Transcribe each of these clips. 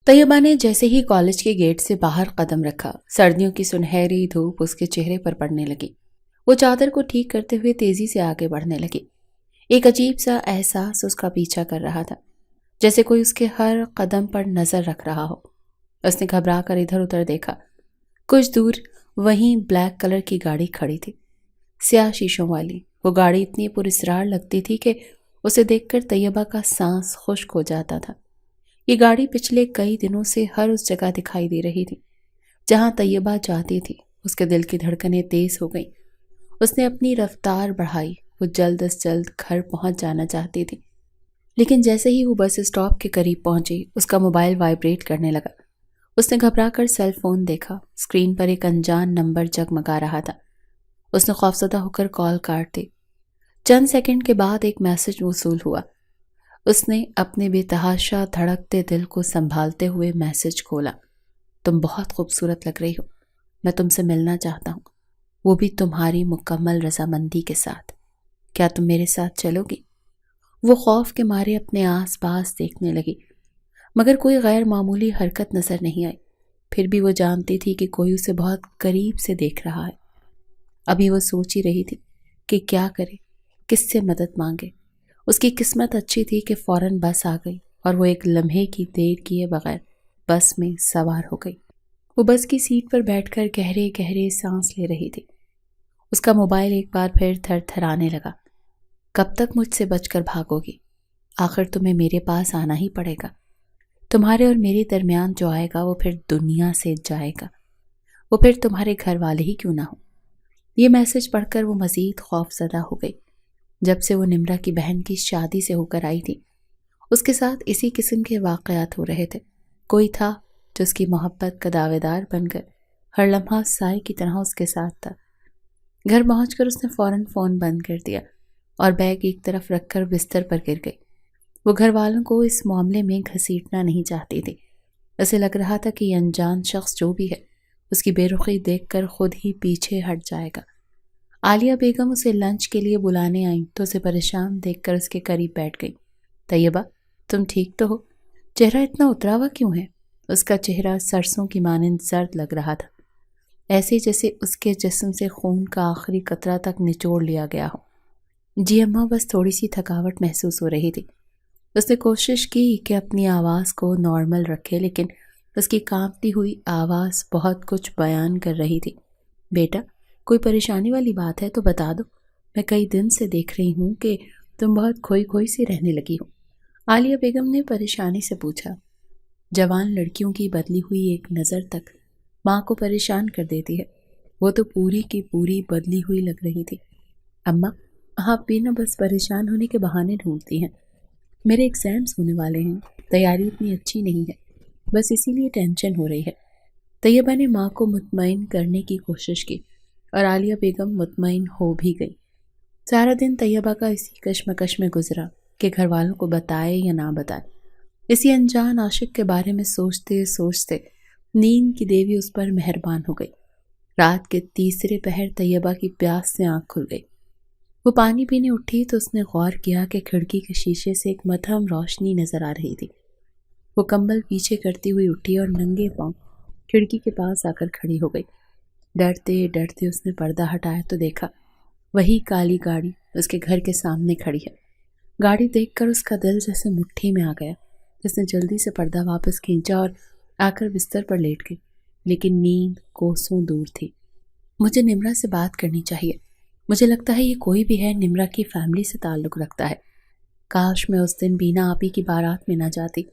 طیبہ نے جیسے ہی کالج کے گیٹ سے باہر قدم رکھا، سردیوں کی سنہری دھوپ اس کے چہرے پر پڑنے لگی۔ وہ چادر کو ٹھیک کرتے ہوئے تیزی سے آگے بڑھنے لگی۔ ایک عجیب سا احساس اس کا پیچھا کر رہا تھا، جیسے کوئی اس کے ہر قدم پر نظر رکھ رہا ہو۔ اس نے گھبرا کر ادھر ادھر دیکھا۔ کچھ دور وہیں بلیک کلر کی گاڑی کھڑی تھی، سیاہ شیشوں والی۔ وہ گاڑی اتنی پراسرار لگتی تھی کہ اسے دیکھ کر طیبہ کا سانس خشک ہو جاتا تھا۔ یہ گاڑی پچھلے کئی دنوں سے ہر اس جگہ دکھائی دے رہی تھی جہاں طیبہ جاتی تھی۔ اس کے دل کی دھڑکنیں تیز ہو گئیں۔ اس نے اپنی رفتار بڑھائی۔ وہ جلد از جلد گھر پہنچ جانا چاہتی تھی، لیکن جیسے ہی وہ بس اسٹاپ کے قریب پہنچی، اس کا موبائل وائبریٹ کرنے لگا۔ اس نے گھبرا کر سیل فون دیکھا۔ اسکرین پر ایک انجان نمبر جگمگا رہا تھا۔ اس نے خوفزدہ ہو کر کال کاٹ دی۔ چند سیکنڈ کے بعد ایک میسج موصول ہوا۔ اس نے اپنے بے تحاشا دھڑکتے دل کو سنبھالتے ہوئے میسج کھولا۔ تم بہت خوبصورت لگ رہی ہو۔ میں تم سے ملنا چاہتا ہوں، وہ بھی تمہاری مکمل رضامندی کے ساتھ۔ کیا تم میرے ساتھ چلو گی؟ وہ خوف کے مارے اپنے آس پاس دیکھنے لگی، مگر کوئی غیر معمولی حرکت نظر نہیں آئی۔ پھر بھی وہ جانتی تھی کہ کوئی اسے بہت قریب سے دیکھ رہا ہے۔ ابھی وہ سوچ ہی رہی تھی کہ کیا کرے، کس سے مدد مانگے۔ اس کی قسمت اچھی تھی کہ فوراً بس آ گئی اور وہ ایک لمحے کی دیر کیے بغیر بس میں سوار ہو گئی۔ وہ بس کی سیٹ پر بیٹھ کر گہرے گہرے سانس لے رہی تھی۔ اس کا موبائل ایک بار پھر تھر تھرانے لگا۔ کب تک مجھ سے بچ کر بھاگو گی؟ آخر تمہیں میرے پاس آنا ہی پڑے گا۔ تمہارے اور میرے درمیان جو آئے گا وہ پھر دنیا سے جائے گا، وہ پھر تمہارے گھر والے ہی کیوں نہ ہو۔ یہ میسج پڑھ کر وہ مزید خوف زدہ ہو گئی۔ جب سے وہ نمرا کی بہن کی شادی سے ہو کر آئی تھی، اس کے ساتھ اسی قسم کے واقعات ہو رہے تھے۔ کوئی تھا جو اس کی محبت کا دعوے دار بن کر ہر لمحہ سائے کی طرح اس کے ساتھ تھا۔ گھر پہنچ کر اس نے فوراً فون بند کر دیا اور بیگ ایک طرف رکھ کر بستر پر گر گئی۔ وہ گھر والوں کو اس معاملے میں گھسیٹنا نہیں چاہتی تھی۔ اسے لگ رہا تھا کہ یہ انجان شخص جو بھی ہے، اس کی بے رخی دیکھ کر خود ہی پیچھے ہٹ جائے گا۔ عالیہ بیگم اسے لنچ کے لیے بلانے آئیں تو اسے پریشان دیکھ کر اس کے قریب بیٹھ گئی۔ طیبہ، تم ٹھیک تو ہو؟ چہرہ اتنا اترا ہوا کیوں ہے؟ اس کا چہرہ سرسوں کی مانند زرد لگ رہا تھا، ایسے جیسے اس کے جسم سے خون کا آخری قطرہ تک نچوڑ لیا گیا ہو۔ جی اماں، بس تھوڑی سی تھکاوٹ محسوس ہو رہی تھی۔ اس نے کوشش کی کہ اپنی آواز کو نارمل رکھے، لیکن اس کی کانپتی ہوئی آواز بہت کچھ بیان کر رہی تھی۔ بیٹا، کوئی پریشانی والی بات ہے تو بتا دو۔ میں کئی دن سے دیکھ رہی ہوں کہ تم بہت کھوئی کھوئی سی رہنے لگی ہو۔ عالیہ بیگم نے پریشانی سے پوچھا۔ جوان لڑکیوں کی بدلی ہوئی ایک نظر تک ماں کو پریشان کر دیتی ہے۔ وہ تو پوری کی پوری بدلی ہوئی لگ رہی تھی۔ اماں، آپ بھی نہ بس پریشان ہونے کے بہانے ڈھونڈتی ہیں۔ میرے ایگزامز ہونے والے ہیں، تیاری اتنی اچھی نہیں ہے، بس اسی لیے ٹینشن ہو رہی ہے۔ طیبہ نے ماں کو مطمئن کرنے کی کوشش کی اور عالیہ بیگم مطمئن ہو بھی گئی۔ سارا دن طیبہ کا اسی کشمکش میں گزرا کہ گھر والوں کو بتائے یا نہ بتائے۔ اسی انجان عاشق کے بارے میں سوچتے سوچتے نیند کی دیوی اس پر مہربان ہو گئی۔ رات کے تیسرے پہر طیبہ کی پیاس سے آنکھ کھل گئی۔ وہ پانی پینے اٹھی تو اس نے غور کیا کہ کھڑکی کے شیشے سے ایک مدھم روشنی نظر آ رہی تھی۔ وہ کمبل پیچھے کرتی ہوئی اٹھی اور ننگے پاؤں کھڑکی کے پاس آ کر کھڑی ہو گئی۔ ڈرتے ڈرتے اس نے پردہ ہٹایا تو دیکھا وہی کالی گاڑی اس کے گھر کے سامنے کھڑی ہے۔ گاڑی دیکھ کر اس کا دل جیسے مٹھی میں آ گیا۔ اس نے جلدی سے پردہ واپس کھینچا اور آ کر بستر پر لیٹ گئی، لیکن نیند کوسوں دور تھی۔ مجھے نمرا سے بات کرنی چاہیے۔ مجھے لگتا ہے یہ کوئی بھی ہے نمرا کی فیملی سے تعلق رکھتا ہے۔ کاش میں اس دن بینا آپی کی بارات میں نہ جاتی۔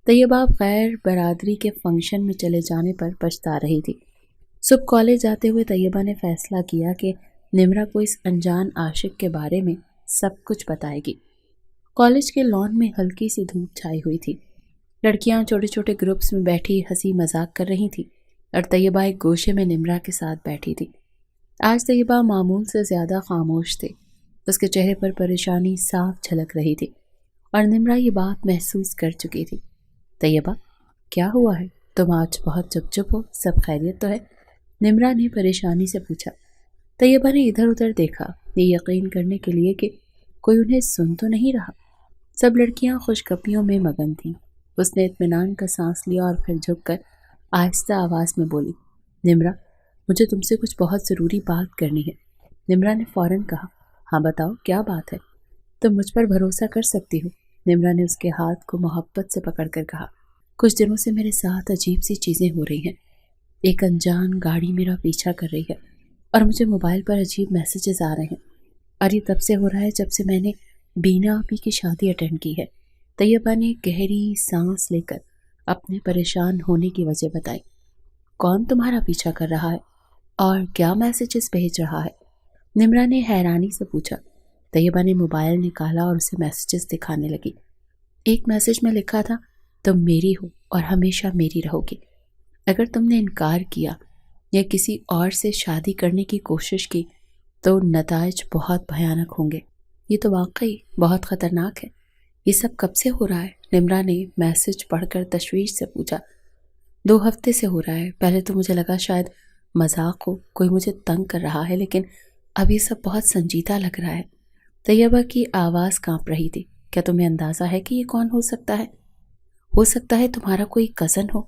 طیبہ غیر برادری کے فنکشن میں چلے جانے پر پچھتا رہی تھی۔ صبح کالج جاتے ہوئے طیبہ نے فیصلہ کیا کہ نمرا کو اس انجان عاشق کے بارے میں سب کچھ بتائے گی۔ کالج کے لان میں ہلکی سی دھوپ چھائی ہوئی تھی۔ لڑکیاں چھوٹے چھوٹے گروپس میں بیٹھی ہنسی مذاق کر رہی تھیں اور طیبہ ایک گوشے میں نمرا کے ساتھ بیٹھی تھی۔ آج طیبہ معمول سے زیادہ خاموش تھی۔ اس کے چہرے پر پریشانی صاف جھلک رہی تھی اور نمرا یہ بات محسوس کر چکی تھی۔ طیبہ، کیا ہوا ہے؟ تم آج بہت چپ چپ ہو، سب خیریت تو ہے؟ نمرا نے پریشانی سے پوچھا۔ طیبہ نے ادھر ادھر دیکھا، یہ یقین کرنے کے لیے کہ کوئی انہیں سن تو نہیں رہا۔ سب لڑکیاں خوش گپیوں میں مگن تھیں۔ اس نے اطمینان کا سانس لیا اور پھر جھک کر آہستہ آواز میں بولی، نمرا، مجھے تم سے کچھ بہت ضروری بات کرنی ہے۔ نمرا نے فوراً کہا، ہاں بتاؤ کیا بات ہے؟ تم مجھ پر بھروسہ کر سکتی ہو۔ نمرا نے اس کے ہاتھ کو محبت سے پکڑ کر کہا، کچھ دنوں سے میرے ساتھ عجیب سی چیزیں ہو رہی ہیں۔ ایک انجان گاڑی میرا پیچھا کر رہی ہے اور مجھے موبائل پر عجیب میسیجز آ رہے ہیں، اور یہ تب سے ہو رہا ہے جب سے میں نے بینا آپی کی شادی اٹینڈ کی ہے۔ طیبہ نے گہری سانس لے کر اپنے پریشان ہونے کی وجہ بتائی۔ کون تمہارا پیچھا کر رہا ہے اور کیا میسیجز بھیج رہا ہے؟ نمرا نے حیرانی سے پوچھا۔ طیبہ نے موبائل نکالا اور اسے میسیجز دکھانے لگی۔ ایک میسیج میں لکھا تھا، تم میری ہو اور ہمیشہ میری رہو گی۔ اگر تم نے انکار کیا یا کسی اور سے شادی کرنے کی کوشش کی تو نتائج بہت بھیانک ہوں گے۔ یہ تو واقعی بہت خطرناک ہے۔ یہ سب کب سے ہو رہا ہے؟ نمرا نے میسیج پڑھ کر تشویش سے پوچھا۔ 2 ہفتے سے ہو رہا ہے۔ پہلے تو مجھے لگا شاید مذاق ہو، کوئی مجھے تنگ کر رہا ہے، لیکن اب یہ سب بہت سنجیدہ لگ رہا ہے۔ طیبہ کی آواز کانپ رہی تھی۔ کیا تمہیں اندازہ ہے کہ یہ کون ہو سکتا ہے؟ ہو سکتا ہے تمہارا کوئی کزن ہو،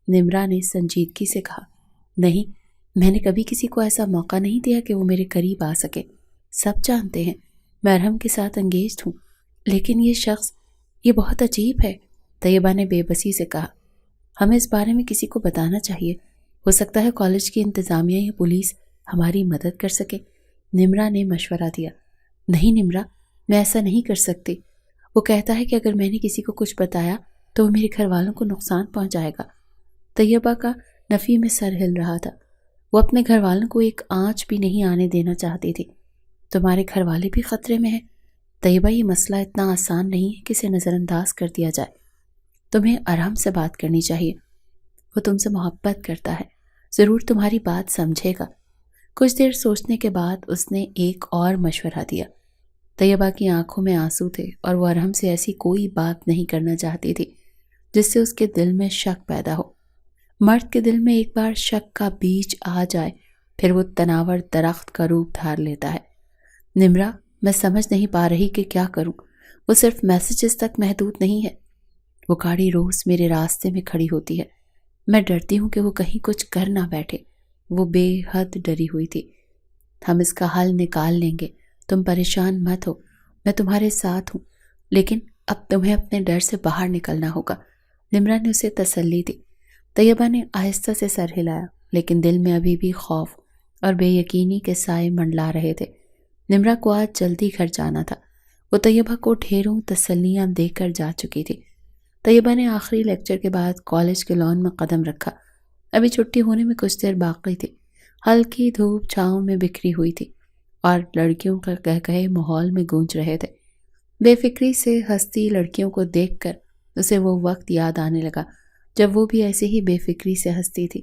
نمرا نے سنجیدگی سے کہا۔ نہیں، میں نے کبھی کسی کو ایسا موقع نہیں دیا کہ وہ میرے قریب آ سکے۔ سب جانتے ہیں میں ارحم کے ساتھ انگیجڈ ہوں، لیکن یہ شخص، یہ بہت عجیب ہے، طیبہ نے بے بسی سے کہا۔ ہمیں اس بارے میں کسی کو بتانا چاہیے، ہو سکتا ہے کالج کی انتظامیہ یا پولیس ہماری مدد کر سکے، نمرا نے مشورہ دیا۔ نہیں نمرا، میں ایسا نہیں کر سکتی۔ وہ کہتا ہے کہ اگر میں نے کسی کو کچھ بتایا تو وہ میرے گھر والوں کو نقصان پہنچائے گا۔ طیبہ کا نفی میں سر ہل رہا تھا۔ وہ اپنے گھر والوں کو ایک آنچ بھی نہیں آنے دینا چاہتی تھی۔ تمہارے گھر والے بھی خطرے میں ہیں طیبہ، یہ مسئلہ اتنا آسان نہیں ہے کہ اسے نظر انداز کر دیا جائے۔ تمہیں ارحم سے بات کرنی چاہیے، وہ تم سے محبت کرتا ہے، ضرور تمہاری بات سمجھے گا۔ کچھ دیر سوچنے کے بعد اس نے ایک اور مشورہ دیا۔ طیبہ کی آنکھوں میں آنسو تھے اور وہ ارحم سے ایسی کوئی بات نہیں کرنا چاہتی تھی جس سے اس کے دل میں شک پیدا ہو۔ مرد کے دل میں ایک بار شک کا بیج آ جائے پھر وہ تناور درخت کا روپ دھار لیتا ہے۔ نمرا، میں سمجھ نہیں پا رہی کہ کیا کروں۔ وہ صرف میسیجز تک محدود نہیں ہے۔ وہ گاڑی روز میرے راستے میں کھڑی ہوتی ہے۔ میں ڈرتی ہوں کہ وہ کہیں کچھ کر نہ بیٹھے۔ وہ بے حد ڈری ہوئی تھی۔ ہم اس کا حل نکال لیں گے، تم پریشان مت ہو، میں تمہارے ساتھ ہوں، لیکن اب تمہیں اپنے ڈر سے باہر نکلنا ہوگا، نمرا نے اسے تسلی دی۔ طیبہ نے آہستہ سے سر ہلایا، لیکن دل میں ابھی بھی خوف اور بے یقینی کے سائے منڈلا رہے تھے۔ نمرا کو آج جلدی گھر جانا تھا۔ وہ طیبہ کو ڈھیروں تسلیاں دے کر جا چکی تھی۔ طیبہ نے آخری لیکچر کے بعد کالج کے لان میں قدم رکھا۔ ابھی چھٹی ہونے میں کچھ دیر باقی تھی۔ ہلکی دھوپ چھاؤں میں بکھری ہوئی تھی اور لڑکیوں کا قہقہے ماحول میں گونج رہے تھے۔ بے فکری سے ہنستی لڑکیوں کو دیکھ کر اسے وہ وقت یاد آنے لگا جب وہ بھی ایسے ہی بے فکری سے ہنستی تھی۔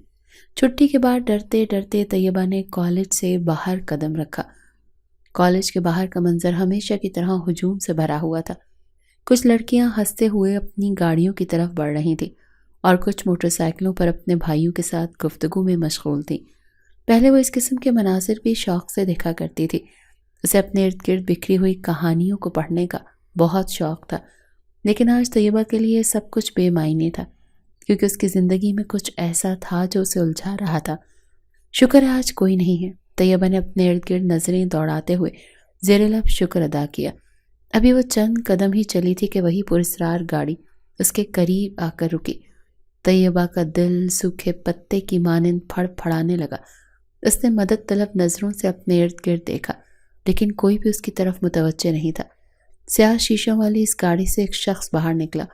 چھٹی کے بعد ڈرتے ڈرتے طیبہ نے کالج سے باہر قدم رکھا۔ کالج کے باہر کا منظر ہمیشہ کی طرح ہجوم سے بھرا ہوا تھا۔ کچھ لڑکیاں ہنستے ہوئے اپنی گاڑیوں کی طرف بڑھ رہی تھیں اور کچھ موٹر سائیکلوں پر اپنے بھائیوں کے ساتھ گفتگو میں مشغول تھیں۔ پہلے وہ اس قسم کے مناظر بھی شوق سے دیکھا کرتی تھی۔ اسے اپنے ارد گرد بکھری ہوئی کہانیوں کو پڑھنے کا بہت شوق تھا، لیکن آج طیبہ کے لیے سب کچھ بے معنی تھا، کیونکہ اس کی زندگی میں کچھ ایسا تھا جو اسے الجھا رہا تھا۔ شکر ہے آج کوئی نہیں ہے، طیبہ نے اپنے ارد گرد نظریں دوڑاتے ہوئے زیر لب شکر ادا کیا۔ ابھی وہ چند قدم ہی چلی تھی کہ وہی پراسرار گاڑی اس کے قریب آ کر رکی۔ طیبہ کا دل سوکھے پتے کی مانند پھڑ پھڑانے لگا۔ اس نے مدد طلب نظروں سے اپنے ارد گرد دیکھا، لیکن کوئی بھی اس کی طرف متوجہ نہیں تھا۔ سیاہ شیشوں والی اس گاڑی سے ایک شخص باہر نکلا۔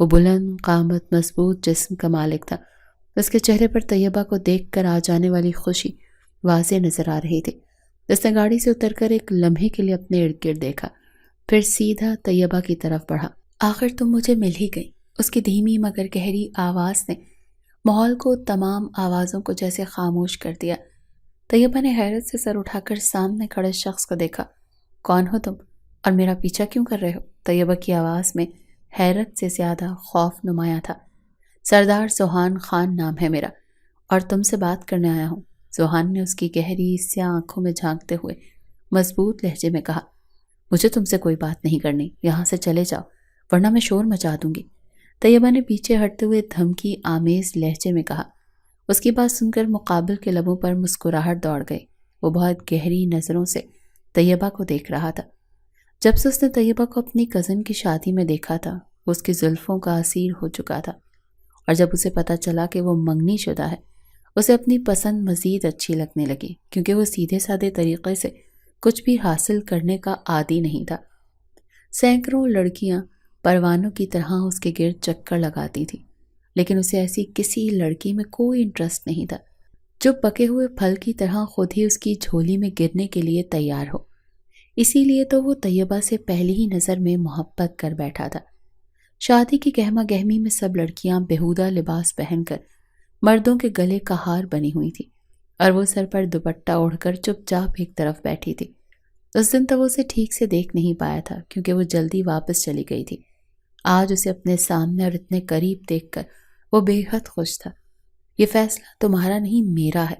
وہ بلند قامت، مضبوط جسم کا مالک تھا۔ اس کے چہرے پر طیبہ کو دیکھ کر آ جانے والی خوشی واضح نظر آ رہی تھی۔ اس نے گاڑی سے اتر کر ایک لمحے کے لیے اپنے ارد گرد دیکھا، پھر سیدھا طیبہ کی طرف بڑھا۔ آخر تم مجھے مل ہی گئی، اس کی دھیمی مگر گہری آواز نے ماحول کو، تمام آوازوں کو جیسے خاموش کر دیا۔ طیبہ نے حیرت سے سر اٹھا کر سامنے کھڑے شخص کو دیکھا۔ کون ہو تم اور میرا پیچھا کیوں کر رہے ہو؟ طیبہ کی آواز میں حیرت سے زیادہ خوف نمایاں تھا۔ سردار سوہان خان نام ہے میرا، اور تم سے بات کرنے آیا ہوں، سوہان نے اس کی گہری سیاہ آنکھوں میں جھانکتے ہوئے مضبوط لہجے میں کہا۔ مجھے تم سے کوئی بات نہیں کرنی، یہاں سے چلے جاؤ ورنہ میں شور مچا دوں گی، طیبہ نے پیچھے ہٹتے ہوئے دھمکی آمیز لہجے میں کہا۔ اس کی بات سن کر مقابل کے لبوں پر مسکراہٹ دوڑ گئی۔ وہ بہت گہری نظروں سے طیبہ کو دیکھ رہا تھا۔ جب سے اس نے طیبہ کو اپنی کزن کی شادی میں دیکھا تھا، وہ اس کی زلفوں کا اسیر ہو چکا تھا، اور جب اسے پتا چلا کہ وہ منگنی شدہ ہے، اسے اپنی پسند مزید اچھی لگنے لگی، کیونکہ وہ سیدھے سادے طریقے سے کچھ بھی حاصل کرنے کا عادی نہیں تھا۔ سینکڑوں لڑکیاں پروانوں کی طرح اس کے گرد چکر لگاتی تھیں، لیکن اسے ایسی کسی لڑکی میں کوئی انٹرسٹ نہیں تھا جو پکے ہوئے پھل کی طرح خود ہی اس کی جھولی میں گرنے کے لیے تیار ہو۔ اسی لیے تو وہ طیبہ سے پہلی ہی نظر میں محبت کر بیٹھا تھا۔ شادی کی گہما گہمی میں سب لڑکیاں بےہودہ لباس پہن کر مردوں کے گلے کا ہار بنی ہوئی تھی، اور وہ سر پر دوپٹہ اوڑھ کر چپ چاپ ایک طرف بیٹھی تھی۔ اس دن تو وہ اسے ٹھیک سے دیکھ نہیں پایا تھا، کیونکہ وہ جلدی واپس چلی گئی تھی۔ آج اسے اپنے سامنے اور اتنے قریب دیکھ کر وہ بے حد خوش تھا۔ یہ فیصلہ تمہارا نہیں، میرا ہے۔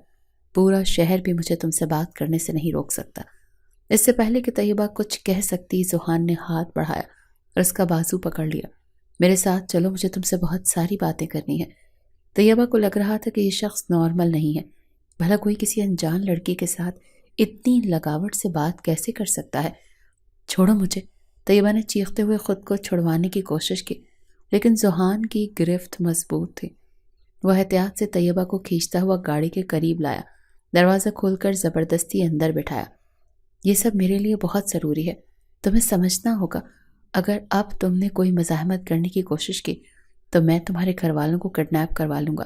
پورا شہر بھی مجھے تم سے بات کرنے سے نہیں روک سکتا۔ اس سے پہلے کہ طیبہ کچھ کہہ سکتی، ذوحان نے ہاتھ بڑھایا اور اس کا بازو پکڑ لیا۔ میرے ساتھ چلو، مجھے تم سے بہت ساری باتیں کرنی ہیں۔ طیبہ کو لگ رہا تھا کہ یہ شخص نارمل نہیں ہے، بھلا کوئی کسی انجان لڑکی کے ساتھ اتنی لگاوٹ سے بات کیسے کر سکتا ہے؟ چھوڑو مجھے، طیبہ نے چیختے ہوئے خود کو چھڑوانے کی کوشش کی، لیکن ذوحان کی گرفت مضبوط تھی۔ وہ احتیاط سے طیبہ کو کھینچتا ہوا گاڑی کے قریب لایا، دروازہ کھول کر زبردستی اندر بٹھایا۔ یہ سب میرے لیے بہت ضروری ہے، تمہیں سمجھنا ہوگا۔ اگر اب تم نے کوئی مزاحمت کرنے کی کوشش کی تو میں تمہارے گھر والوں کو کڈنیپ کروا لوں گا،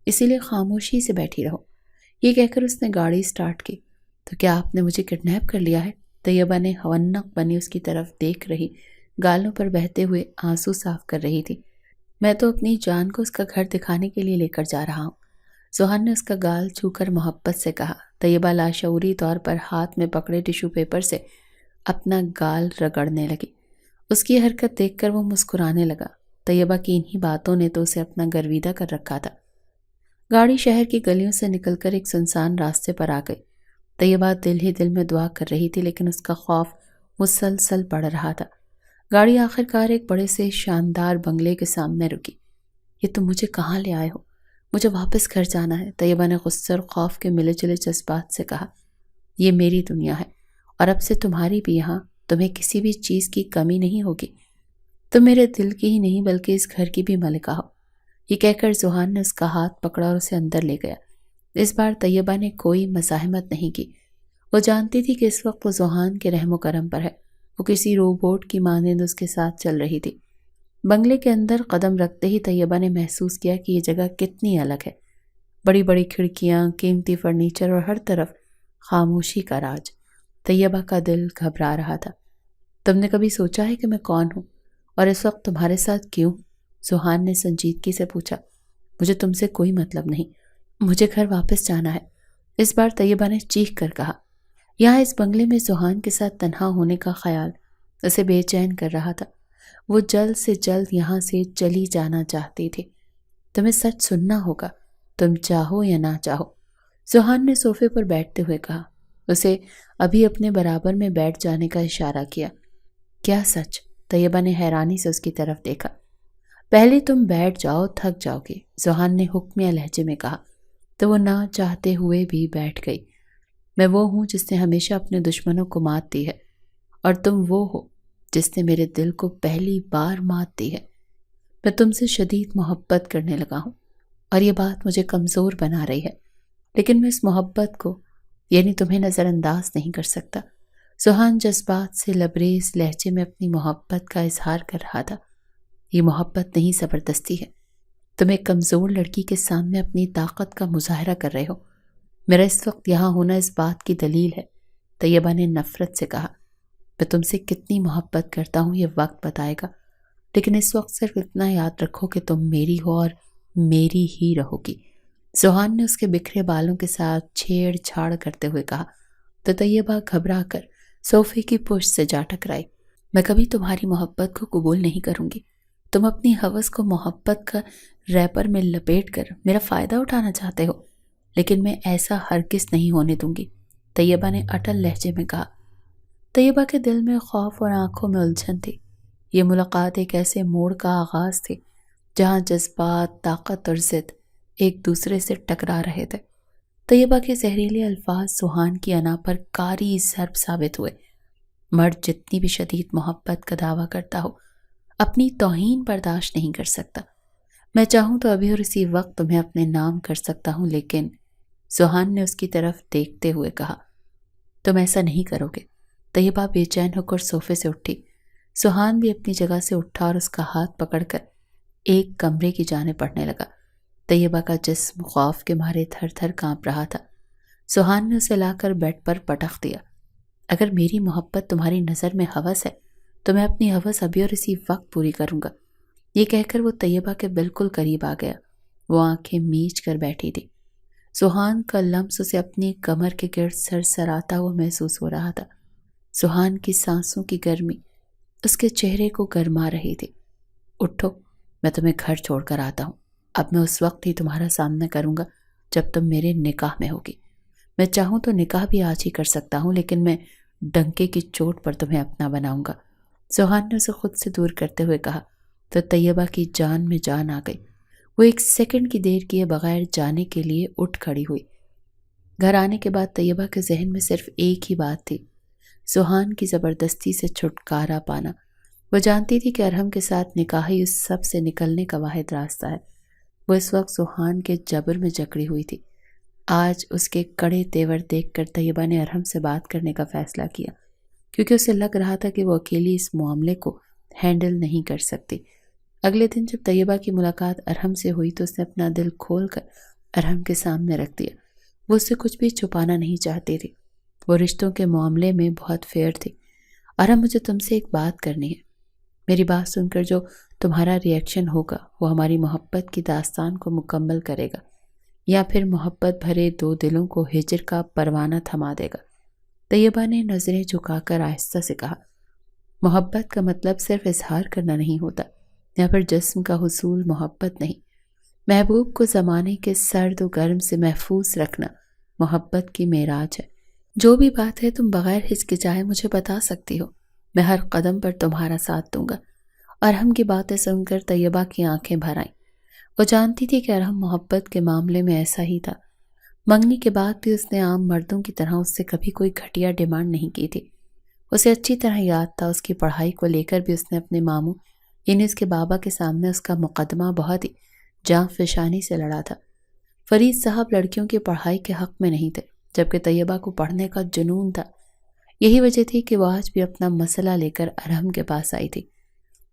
اسی لیے خاموشی سے بیٹھی رہو۔ یہ کہہ کر اس نے گاڑی سٹارٹ کی۔ تو کیا آپ نے مجھے کڈنیپ کر لیا ہے؟ طیبہ نے ہونق بنی اس کی طرف دیکھ رہی گالوں پر بہتے ہوئے آنسو صاف کر رہی تھی۔ میں تو اپنی جان کو اس کا گھر دکھانے کے لیے لے کر جا رہا ہوں، ذوحان نے اس کا گال چھو کر محبت سے کہا۔ طیبہ لاشعوری طور پر ہاتھ میں پکڑے ٹیشو پیپر سے اپنا گال رگڑنے لگی۔ اس کی حرکت دیکھ کر وہ مسکرانے لگا۔ طیبہ کی انہی باتوں نے تو اسے اپنا گرویدہ کر رکھا تھا۔ گاڑی شہر کی گلیوں سے نکل کر ایک سنسان راستے پر آ گئی۔ طیبہ دل ہی دل میں دعا کر رہی تھی، لیکن اس کا خوف مسلسل بڑھ رہا تھا۔ گاڑی آخر کار ایک بڑے سے شاندار بنگلے کے سامنے رکی۔ یہ تم مجھے کہاں لے آئے ہو؟ مجھے واپس گھر جانا ہے، طیبہ نے غصے اور خوف کے ملے جلے جذبات سے کہا۔ یہ میری دنیا ہے، اور اب سے تمہاری بھی یہاں، تمہیں کسی بھی چیز کی کمی نہیں ہوگی۔ تم میرے دل کی ہی نہیں بلکہ اس گھر کی بھی ملکہ ہو۔ یہ کہہ کر ذوحان نے اس کا ہاتھ پکڑا اور اسے اندر لے گیا۔ اس بار طیبہ نے کوئی مزاحمت نہیں کی۔ وہ جانتی تھی کہ اس وقت وہ ذوحان کے رحم و کرم پر ہے۔ وہ کسی روبوٹ کی مانند اس کے ساتھ چل رہی تھی۔ بنگلے کے اندر قدم رکھتے ہی طیبہ نے محسوس کیا کہ یہ جگہ کتنی الگ ہے۔ بڑی بڑی کھڑکیاں، قیمتی فرنیچر اور ہر طرف خاموشی کا راج۔ طیبہ کا دل گھبرا رہا تھا۔ تم نے کبھی سوچا ہے کہ میں کون ہوں اور اس وقت تمہارے ساتھ کیوں؟ ذوحان نے سنجیدگی سے پوچھا۔ مجھے تم سے کوئی مطلب نہیں، مجھے گھر واپس جانا ہے، اس بار طیبہ نے چیخ کر کہا۔ یہاں اس بنگلے میں ذوحان کے ساتھ تنہا ہونے کا خیال اسے بے چین کر رہا تھا۔ وہ جلد سے جلد یہاں سے چلی جانا چاہتی تھی۔ تمہیں سچ سننا ہوگا، تم چاہو یا نہ چاہو، ذوحان نے صوفے پر بیٹھتے ہوئے کہا۔ اسے ابھی اپنے برابر میں بیٹھ جانے کا اشارہ کیا۔ کیا سچ؟ طیبہ نے حیرانی سے اس کی طرف دیکھا۔ پہلے تم بیٹھ جاؤ، تھک جاؤ گے، ذوحان نے حکمیہ لہجے میں کہا۔ تو وہ نہ چاہتے ہوئے بھی بیٹھ گئی۔ میں وہ ہوں جس نے ہمیشہ اپنے دشمنوں کو مات دی ہے، اور تم وہ ہو جس نے میرے دل کو پہلی بار مات دی ہے۔ میں تم سے شدید محبت کرنے لگا ہوں، اور یہ بات مجھے کمزور بنا رہی ہے، لیکن میں اس محبت کو یعنی تمہیں نظر انداز نہیں کر سکتا۔ ذوحان جذبات سے لبریز لہجے میں اپنی محبت کا اظہار کر رہا تھا۔ یہ محبت نہیں، زبردستی ہے۔ تم ایک کمزور لڑکی کے سامنے اپنی طاقت کا مظاہرہ کر رہے ہو۔ میرا اس وقت یہاں ہونا اس بات کی دلیل ہے، طیبہ نے نفرت سے کہا۔ میں تم سے کتنی محبت کرتا ہوں یہ وقت بتائے گا، لیکن اس وقت صرف اتنا یاد رکھو کہ تم میری ہو اور میری ہی رہو گی۔ ذوحان نے اس کے بکھرے بالوں کے ساتھ چھیڑ چھاڑ کرتے ہوئے کہا۔ تو طیبہ گھبرا کر صوفے کی پشت سے جا ٹکرائی۔ میں کبھی تمہاری محبت کو قبول نہیں کروں گی۔ تم اپنی ہوس کو محبت کا ریپر میں لپیٹ کر میرا فائدہ اٹھانا چاہتے ہو، لیکن میں ایسا ہرگز نہیں ہونے دوں گی، طیبہ نے اٹل لہجے میں کہا۔ طیبہ کے دل میں خوف اور آنکھوں میں الجھن تھی۔ یہ ملاقات ایک ایسے موڑ کا آغاز تھی جہاں جذبات، طاقت اور ضد ایک دوسرے سے ٹکرا رہے تھے۔ طیبہ کے زہریلے الفاظ سوہان کی انا پر کاری ضرب ثابت ہوئے۔ مرد جتنی بھی شدید محبت کا دعویٰ کرتا ہو، اپنی توہین برداشت نہیں کر سکتا۔ میں چاہوں تو ابھی اور اسی وقت تمہیں اپنے نام کر سکتا ہوں، لیکن سوہان نے اس کی طرف دیکھتے ہوئے کہا، تم ایسا نہیں کرو گے۔ طیبہ بے چین ہو کر صوفے سے اٹھی۔ سوہان بھی اپنی جگہ سے اٹھا اور اس کا ہاتھ پکڑ کر ایک کمرے کی جانب بڑھنے لگا۔ طیبہ کا جسم خوف کے مارے تھر تھر کانپ رہا تھا۔ سوہان نے اسے لا کر بیڈ پر پٹخ دیا۔ اگر میری محبت تمہاری نظر میں ہوس ہے تو میں اپنی ہوس ابھی اور اسی وقت پوری کروں گا۔ یہ کہہ کر وہ طیبہ کے بالکل قریب آ گیا۔ وہ آنکھیں میچ کر بیٹھی تھی۔ سوہان کا لمس اسے اپنی کمر کے گرد سرسراتا ہوا محسوس ہو رہا تھا۔ سوہان کی سانسوں کی گرمی اس کے چہرے کو گرما رہی تھی۔ اٹھو، میں تمہیں گھر چھوڑ کر آتا ہوں۔ اب میں اس وقت ہی تمہارا سامنا کروں گا جب تم میرے نکاح میں ہوگی۔ میں چاہوں تو نکاح بھی آج ہی کر سکتا ہوں، لیکن میں ڈنکے کی چوٹ پر تمہیں اپنا بناؤں گا۔ سوہان نے اسے خود سے دور کرتے ہوئے کہا تو طیبہ کی جان میں جان آ گئی۔ وہ ایک سیکنڈ کی دیر کیے بغیر جانے کے لیے اٹھ کھڑی ہوئی۔ گھر آنے کے بعد طیبہ کے ذہن میں صرف ایک ہی بات تھی، سوہان کی زبردستی سے چھٹکارا پانا۔ وہ جانتی تھی کہ ارحم کے ساتھ نکاح ہی اس سب سے نکلنے کا واحد راستہ ہے۔ وہ اس وقت سوہان کے جبر میں جکڑی ہوئی تھی۔ آج اس کے کڑے تیور دیکھ کر طیبہ نے ارحم سے بات کرنے کا فیصلہ کیا، کیونکہ اسے لگ رہا تھا کہ وہ اکیلی اس معاملے کو ہینڈل نہیں کر سکتی۔ اگلے دن جب طیبہ کی ملاقات ارحم سے ہوئی تو اس نے اپنا دل کھول کر ارحم کے سامنے رکھ دیا۔ وہ اس سے کچھ بھی چھپانا نہیں چاہتی تھی۔ وہ رشتوں کے معاملے میں بہت فیئر تھی۔ ارحم، مجھے تم سے ایک بات کرنی ہے۔ میری بات سن کر جو تمہارا ری ایکشن ہوگا وہ ہماری محبت کی داستان کو مکمل کرے گا یا پھر محبت بھرے دو دلوں کو ہجر کا پروانہ تھما دے گا۔ طیبہ نے نظریں جھکا کر آہستہ سے کہا، محبت کا مطلب صرف اظہار کرنا نہیں ہوتا یا پھر جسم کا حصول محبت نہیں۔ محبوب کو زمانے کے سرد و گرم سے محفوظ رکھنا محبت کی معراج ہے۔ جو بھی بات ہے تم بغیر ہچکچائے مجھے بتا سکتی ہو۔ میں ہر قدم پر تمہارا ساتھ دوں گا۔ ارحم کی باتیں سن کر طیبہ کی آنکھیں بھر آئیں۔ وہ جانتی تھی کہ ارحم محبت کے معاملے میں ایسا ہی تھا۔ منگنی کے بعد بھی اس نے عام مردوں کی طرح اس سے کبھی کوئی گھٹیا ڈیمانڈ نہیں کی تھی۔ اسے اچھی طرح یاد تھا اس کی پڑھائی کو لے کر بھی اس نے اپنے ماموں یعنی اس کے بابا کے سامنے اس کا مقدمہ بہت ہی جاں فشانی سے لڑا تھا۔ فرید صاحب لڑکیوں کی پڑھائی کے حق میں نہیں تھے، جبکہ طیبہ کو پڑھنے کا جنون تھا۔ یہی وجہ تھی کہ وہ آج بھی اپنا مسئلہ لے کر ارحم کے پاس آئی تھی۔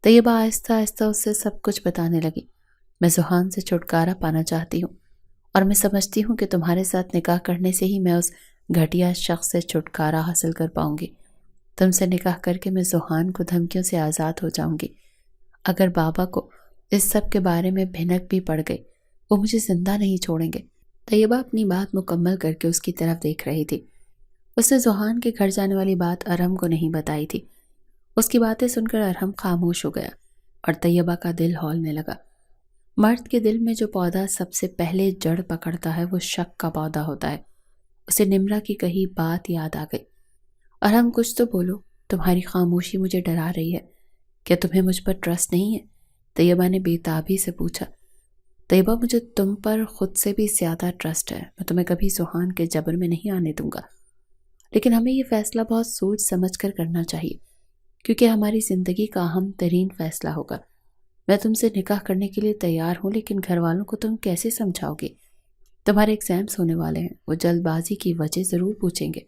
طیبہ آہستہ آہستہ اس سے سب کچھ بتانے لگی۔ میں سوہان سے چھٹکارا پانا چاہتی ہوں اور میں سمجھتی ہوں کہ تمہارے ساتھ نکاح کرنے سے ہی میں اس گھٹیا شخص سے چھٹکارا حاصل کر پاؤں گی۔ تم سے نکاح کر کے میں سوہان کو دھمکیوں سے آزاد ہو جاؤں گی۔ اگر بابا کو اس سب کے بارے میں بھنک بھی پڑ گئی، وہ مجھے زندہ نہیں چھوڑیں گے۔ طیبہ اپنی بات مکمل کر کے اس کی طرف دیکھ رہی تھی۔ اس نے سوہان کے گھر جانے والی بات ارحم کو نہیں بتائی تھی۔ اس کی باتیں سن کر ارحم خاموش ہو گیا اور طیبہ کا دل ہولنے لگا۔ مرد کے دل میں جو پودا سب سے پہلے جڑ پکڑتا ہے وہ شک کا پودا ہوتا ہے۔ اسے نمرہ کی کہی بات یاد آ گئی۔ ارحم، کچھ تو بولو، تمہاری خاموشی مجھے ڈرا رہی ہے۔ کیا تمہیں مجھ پر ٹرسٹ نہیں ہے؟ طیبہ نے بے تابی سے پوچھا۔ طیبہ، مجھے تم پر خود سے بھی زیادہ ٹرسٹ ہے۔ میں تمہیں کبھی سوہان کے جبر میں نہیں آنے دوں گا، لیکن ہمیں یہ فیصلہ بہت سوچ سمجھ کر کرنا چاہیے، کیونکہ ہماری زندگی کا اہم ترین فیصلہ ہوگا۔ میں تم سے نکاح کرنے کے لیے تیار ہوں، لیکن گھر والوں کو تم کیسے سمجھاؤ گے؟ تمہارے ایگزامز ہونے والے ہیں، وہ جلد بازی کی وجہ ضرور پوچھیں گے۔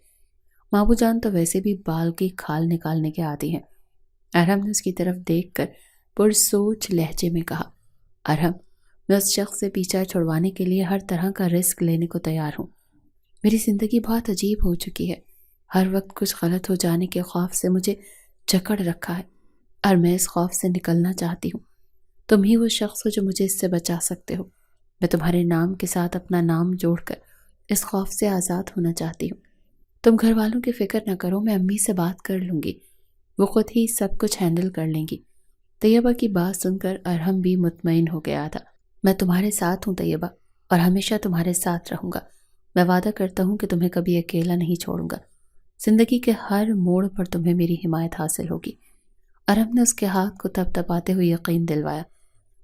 مابو جان تو ویسے بھی بال کی کھال نکالنے کے عادی ہیں۔ ارحم نے اس کی طرف دیکھ کر پرسوچ لہجے میں کہا، ارحم، میں اس شخص سے پیچھا چھڑوانے کے لیے ہر طرح کا رسک لینے کو تیار ہوں۔ میری زندگی بہت عجیب ہو چکی ہے۔ ہر وقت کچھ غلط ہو جانے کے خوف سے مجھے جکڑ رکھا ہے اور میں اس خوف سے نکلنا چاہتی ہوں۔ تم ہی وہ شخص ہو جو مجھے اس سے بچا سکتے ہو۔ میں تمہارے نام کے ساتھ اپنا نام جوڑ کر اس خوف سے آزاد ہونا چاہتی ہوں۔ تم گھر والوں کی فکر نہ کرو، میں امی سے بات کر لوں گی، وہ خود ہی سب کچھ ہینڈل کر لیں گی۔ طیبہ کی بات سن کر ارحم بھی مطمئن ہو گیا تھا۔ میں تمہارے ساتھ ہوں طیبہ، اور ہمیشہ تمہارے ساتھ رہوں گا۔ میں وعدہ کرتا ہوں کہ تمہیں کبھی اکیلا نہیں چھوڑوں گا۔ زندگی کے ہر موڑ پر تمہیں میری حمایت حاصل ہوگی۔ ارحم نے اس کے ہاتھ کو تھپتھپاتے ہوئے یقین دلوایا۔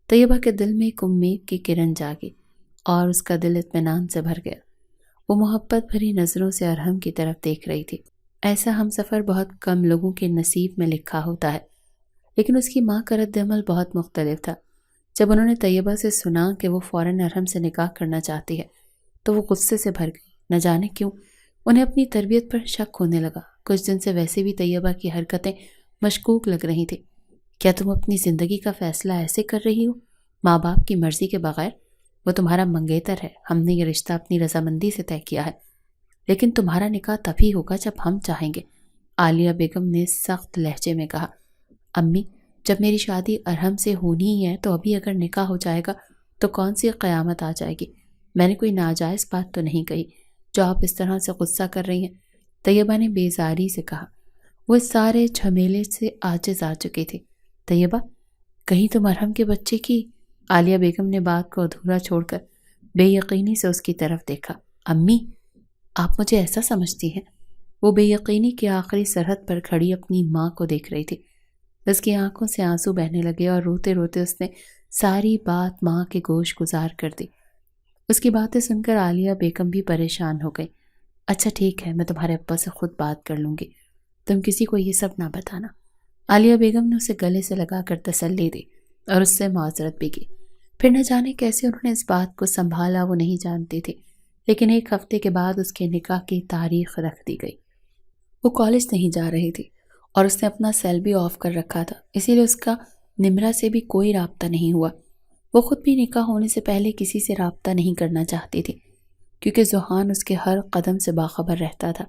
طیبہ کے دل میں ایک امید کی کرن جاگی اور اس کا دل اطمینان سے بھر گیا۔ وہ محبت بھری نظروں سے ارحم کی طرف دیکھ رہی تھی۔ ایسا ہم سفر بہت کم لوگوں کے نصیب میں لکھا ہوتا ہے، لیکن اس کی ماں کا رد عمل بہت مختلف تھا۔ جب انہوں نے طیبہ سے سنا کہ وہ فوراً ارحم سے نکاح کرنا چاہتی ہے تو وہ غصے سے بھر گئی۔ نہ جانے کیوں انہیں اپنی تربیت پر شک ہونے لگا۔ کچھ دن سے ویسے بھی طیبہ کی حرکتیں مشکوک لگ رہی تھی۔ کیا تم اپنی زندگی کا فیصلہ ایسے کر رہی ہو، ماں باپ کی مرضی کے بغیر؟ وہ تمہارا منگیتر ہے، ہم نے یہ رشتہ اپنی رضامندی سے طے کیا ہے، لیکن تمہارا نکاح تبھی ہوگا جب ہم چاہیں گے، عالیہ بیگم نے سخت لہجے میں کہا۔ امی، جب میری شادی ارحم سے ہونی ہی ہے تو ابھی اگر نکاح ہو جائے گا تو کون سی قیامت آ جائے گی؟ میں نے کوئی ناجائز بات تو نہیں کہی جو آپ اس طرح سے غصہ کر رہی ہیں، طیبہ نے بیزاری سے کہا۔ وہ اس سارے جھمیلے سے عاجز آ چکی تھی۔ طیبہ، کہیں تم ارحم کے بچے کی؟ عالیہ بیگم نے بات کو ادھورا چھوڑ کر بے یقینی سے اس کی طرف دیکھا۔ امی، آپ مجھے ایسا سمجھتی ہیں؟ وہ بے یقینی کی آخری سرحد پر کھڑی اپنی ماں کو دیکھ رہی تھی۔ اس کی آنکھوں سے آنسو بہنے لگے اور روتے روتے اس نے ساری بات ماں کے گوش گزار کر دی۔ اس کی باتیں سن کر عالیہ بیگم بھی پریشان ہو گئی۔ اچھا ٹھیک ہے، میں تمہارے ابا سے خود بات کر لوں گی، تم کسی کو یہ سب نہ بتانا۔ عالیہ بیگم نے اسے گلے سے لگا کر تسلی دی اور اس سے معذرت بھی کی۔ پھر نہ جانے کیسے انہوں نے اس بات کو سنبھالا وہ نہیں جانتی تھی، لیکن ایک ہفتے کے بعد اس کے نکاح کی تاریخ رکھ دی گئی۔ وہ کالج نہیں جا رہی تھی اور اس نے اپنا سیل بھی آف کر رکھا تھا، اسی لیے اس کا نمرہ سے بھی کوئی رابطہ نہیں ہوا۔ وہ خود بھی نکاح ہونے سے پہلے کسی سے رابطہ نہیں کرنا چاہتی تھی، کیونکہ زوہان اس کے ہر قدم سے باخبر رہتا تھا۔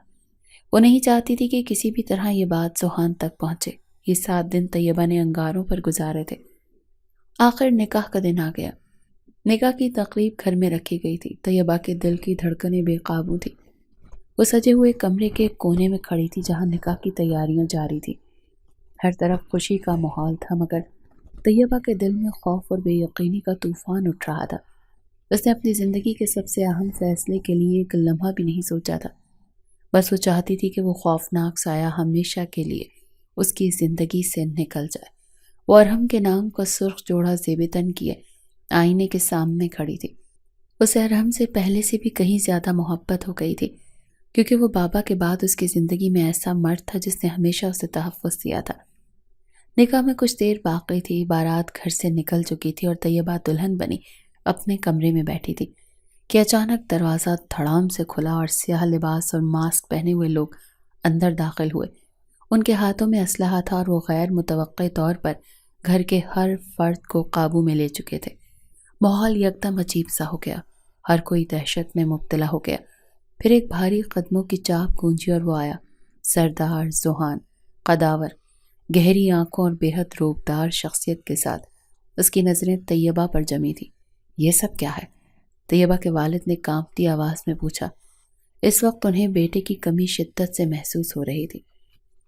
وہ نہیں چاہتی تھی کہ کسی بھی طرح یہ بات زوہان تک پہنچے۔ یہ 7 دن طیبہ نے انگاروں پر گزارے تھے۔ آخر نکاح کا دن آ گیا۔ نکاح کی تقریب گھر میں رکھی گئی تھی۔ طیبہ کے دل کی دھڑکنیں بے قابو تھی۔ وہ سجے ہوئے کمرے کے کونے میں کھڑی تھی جہاں نکاح کی تیاریاں جاری تھی۔ ہر طرف خوشی کا ماحول تھا، مگر طیبہ کے دل میں خوف اور بے یقینی کا طوفان اٹھ رہا تھا۔ اس نے اپنی زندگی کے سب سے اہم فیصلے کے لیے ایک لمحہ بھی نہیں سوچا تھا۔ بس وہ چاہتی تھی کہ وہ خوفناک سایہ ہمیشہ کے لیے اس کی زندگی سے نکل جائے۔ وہ ارحم کے نام کا سرخ جوڑا زیب تن کیے آئینے کے سامنے کھڑی تھی۔ اسے ارحم سے پہلے سے بھی کہیں زیادہ محبت ہو گئی تھی، کیونکہ وہ بابا کے بعد اس کی زندگی میں ایسا مرد تھا جس نے ہمیشہ اسے تحفظ دیا تھا۔ نکاح میں کچھ دیر باقی تھی، بارات گھر سے نکل چکی تھی اور طیبہ دلہن بنی اپنے کمرے میں بیٹھی تھی کہ اچانک دروازہ دھڑام سے کھلا اور سیاہ لباس اور ماسک پہنے ہوئے لوگ اندر داخل ہوئے۔ ان کے ہاتھوں میں اسلحہ تھا اور وہ غیر متوقع طور پر گھر کے ہر فرد کو قابو میں لے چکے تھے۔ ماحول یکدم عجیب سا ہو گیا، ہر کوئی دہشت میں مبتلا ہو گیا۔ پھر ایک بھاری قدموں کی چاپ گونجی اور وہ آیا، سردار زوہان، قداور، گہری آنکھوں اور بے حد روبدار شخصیت کے ساتھ۔ اس کی نظریں طیبہ پر جمی تھی۔ یہ سب کیا ہے؟ طیبہ کے والد نے کانپتی آواز میں پوچھا۔ اس وقت انہیں بیٹے کی کمی شدت سے محسوس ہو رہی تھی۔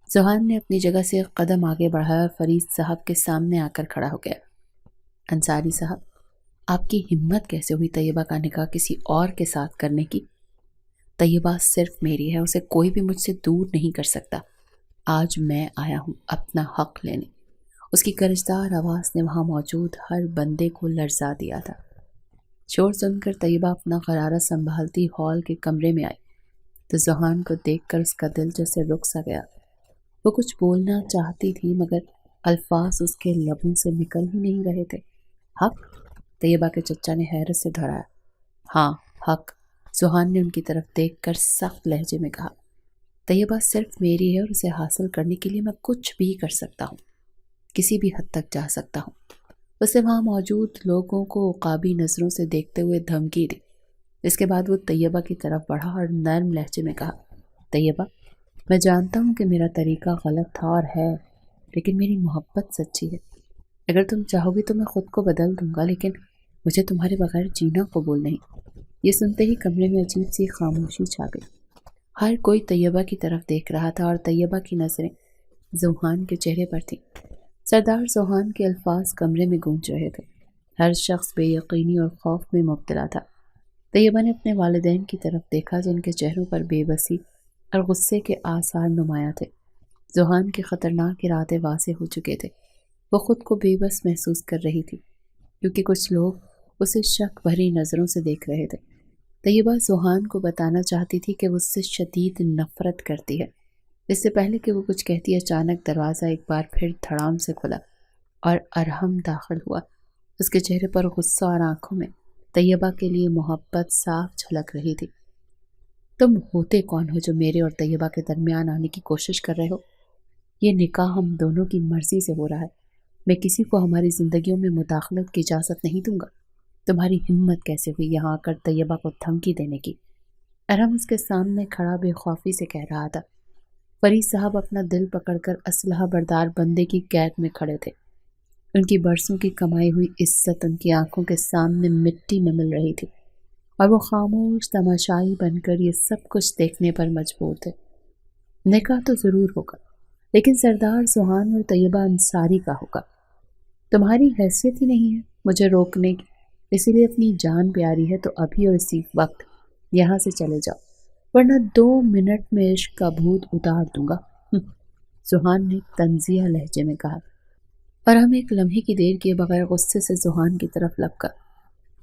زوہان نے اپنی جگہ سے ایک قدم آگے بڑھایا اور فرید صاحب کے سامنے آ کر کھڑا ہو گیا۔ انصاری صاحب، آپ کی ہمت کیسے ہوئی طیبہ کا نکاح کسی اور کے ساتھ کرنے کی؟ طیبہ صرف میری ہے، اسے کوئی بھی مجھ سے دور نہیں کر سکتا۔ آج میں آیا ہوں اپنا حق لینے۔ اس کی گرجدار آواز نے وہاں موجود ہر بندے کو لرزا دیا تھا۔ شور سن کر طیبہ اپنا غرارہ سنبھالتی ہال کے کمرے میں آئی تو زوہان کو دیکھ کر اس کا دل جیسے رک سا گیا۔ وہ کچھ بولنا چاہتی تھی مگر الفاظ اس کے لبوں سے نکل ہی نہیں رہے تھے۔ حق؟ طیبہ کے چچا نے حیرت سے دہرایا۔ ہاں، حق، زوہان نے ان کی طرف دیکھ کر سخت لہجے میں کہا۔ طیبہ صرف میری ہے اور اسے حاصل کرنے کے لیے میں کچھ بھی کر سکتا ہوں، کسی بھی حد تک جا سکتا ہوں۔ اسے وہاں موجود لوگوں کو عقابی نظروں سے دیکھتے ہوئے دھمکی دی۔ اس کے بعد وہ طیبہ کی طرف بڑھا اور نرم لہجے میں کہا، طیبہ، میں جانتا ہوں کہ میرا طریقہ غلط تھا اور ہے، لیکن میری محبت سچی ہے۔ اگر تم چاہو گی تو میں خود کو بدل دوں گا، لیکن مجھے تمہارے بغیر جینا قبول نہیں۔ یہ سنتے ہی کمرے میں عجیب سی خاموشی چھا گئی۔ ہر کوئی طیبہ کی طرف دیکھ رہا تھا اور طیبہ کی نظریں زوہان کے چہرے پر تھیں۔ سردار زوہان کے الفاظ کمرے میں گونج رہے تھے۔ ہر شخص بے یقینی اور خوف میں مبتلا تھا۔ طیبہ نے اپنے والدین کی طرف دیکھا جن کے چہروں پر بے بسی اور غصے کے آثار نمایاں تھے۔ زوہان کے خطرناک ارادے واضح ہو چکے تھے۔ وہ خود کو بے بس محسوس کر رہی تھی۔ کیونکہ کچھ لوگ اسے شک بھری نظروں سے دیکھ رہے تھے۔ طیبہ سوہان کو بتانا چاہتی تھی کہ وہ اس سے شدید نفرت کرتی ہے۔ اس سے پہلے کہ وہ کچھ کہتی، اچانک دروازہ ایک بار پھر دھڑام سے کھلا اور ارحم داخل ہوا۔ اس کے چہرے پر غصہ اور آنکھوں میں طیبہ کے لیے محبت صاف جھلک رہی تھی۔ تم ہوتے کون ہو جو میرے اور طیبہ کے درمیان آنے کی کوشش کر رہے ہو؟ یہ نکاح ہم دونوں کی مرضی سے ہو رہا ہے۔ میں کسی کو ہماری زندگیوں میں مداخلت کی اجازت نہیں دوں گا۔ تمہاری ہمت کیسے ہوئی یہاں آ کر طیبہ کو دھمکی دینے کی؟ ارحم اس کے سامنے کھڑا بے خوفی سے کہہ رہا تھا۔ فرید صاحب اپنا دل پکڑ کر اسلحہ بردار بندے کی قید میں کھڑے تھے۔ ان کی برسوں کی کمائی ہوئی عزت ان کی آنکھوں کے سامنے مٹی میں مل رہی تھی، اور وہ خاموش تماشائی بن کر یہ سب کچھ دیکھنے پر مجبور تھے۔ نکاح تو ضرور ہوگا، لیکن سردار سوہان اور طیبہ انصاری کا ہوگا۔ تمہاری حیثیت ہی نہیں ہے مجھے روکنے کی، اسی لیے اپنی جان پیاری ہے تو ابھی اور اسی وقت یہاں سے چلے جاؤ، ورنہ 2 منٹ میں عشق کا بھوت اتار دوں گا، سوہان نے طنزیہ لہجے میں کہا۔ اور ہم ایک لمحے کی دیر کیے بغیر غصے سے سوہان کی طرف لپکا۔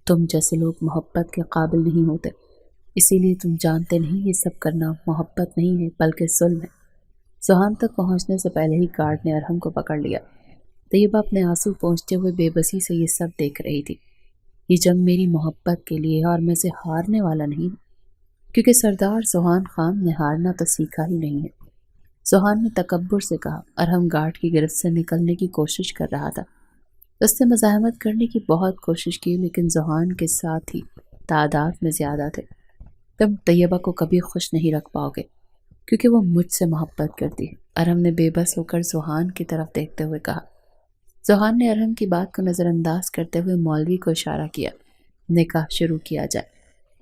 تم جیسے لوگ محبت کے قابل نہیں ہوتے، اسی لیے تم جانتے نہیں یہ سب کرنا محبت نہیں ہے بلکہ ظلم ہے۔ سوہان تک پہنچنے سے پہلے ہی گارڈ نے ارحم کو پکڑ لیا۔ طیبہ اپنے آنسو پہنچتے ہوئے بے بسی سے یہ سب دیکھ رہی تھی۔ یہ جنگ میری محبت کے لیے ہے اور میں اسے ہارنے والا نہیں ہوں، کیونکہ سردار سوہان خان نے ہارنا تو سیکھا ہی نہیں ہے، سوہان نے تکبر سے کہا۔ ارحم گارڈ کی گرفت سے نکلنے کی کوشش کر رہا تھا۔ اس نے مزاحمت کرنے کی بہت کوشش کی، لیکن سوہان کے ساتھ ہی تعداد میں زیادہ تھے۔ تم طیبہ کو کبھی خوش نہیں رکھ پاؤ گے، کیونکہ وہ مجھ سے محبت کرتی ہے، ارحم نے بے بس ہو کر سوہان کی طرف دیکھتے ہوئے کہا۔ سوہان نے ارحم کی بات کو نظر انداز کرتے ہوئے مولوی کو اشارہ کیا۔ نکاح شروع کیا جائے۔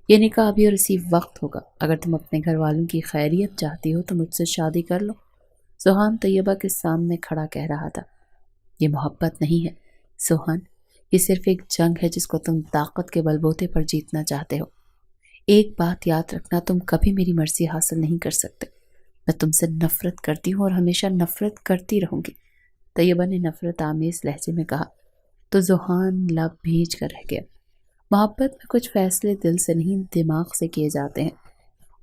یہ نکاح ابھی اور اسی وقت ہوگا۔ اگر تم اپنے گھر والوں کی خیریت چاہتی ہو تو مجھ سے شادی کر لو، سوہان طیبہ کے سامنے کھڑا کہہ رہا تھا۔ یہ محبت نہیں ہے سوہان، یہ صرف ایک جنگ ہے جس کو تم طاقت کے بلبوتے پر جیتنا چاہتے ہو۔ ایک بات یاد رکھنا، تم کبھی میری مرضی حاصل نہیں کر سکتے۔ میں تم سے نفرت کرتی ہوں اور ہمیشہ نفرت کرتی رہوں گی، طیبہ نے نفرت آمیز لہجے میں کہا۔ تو سوہان لب بھیج کر رہ گیا۔ محبت میں کچھ فیصلے دل سے نہیں دماغ سے کیے جاتے ہیں۔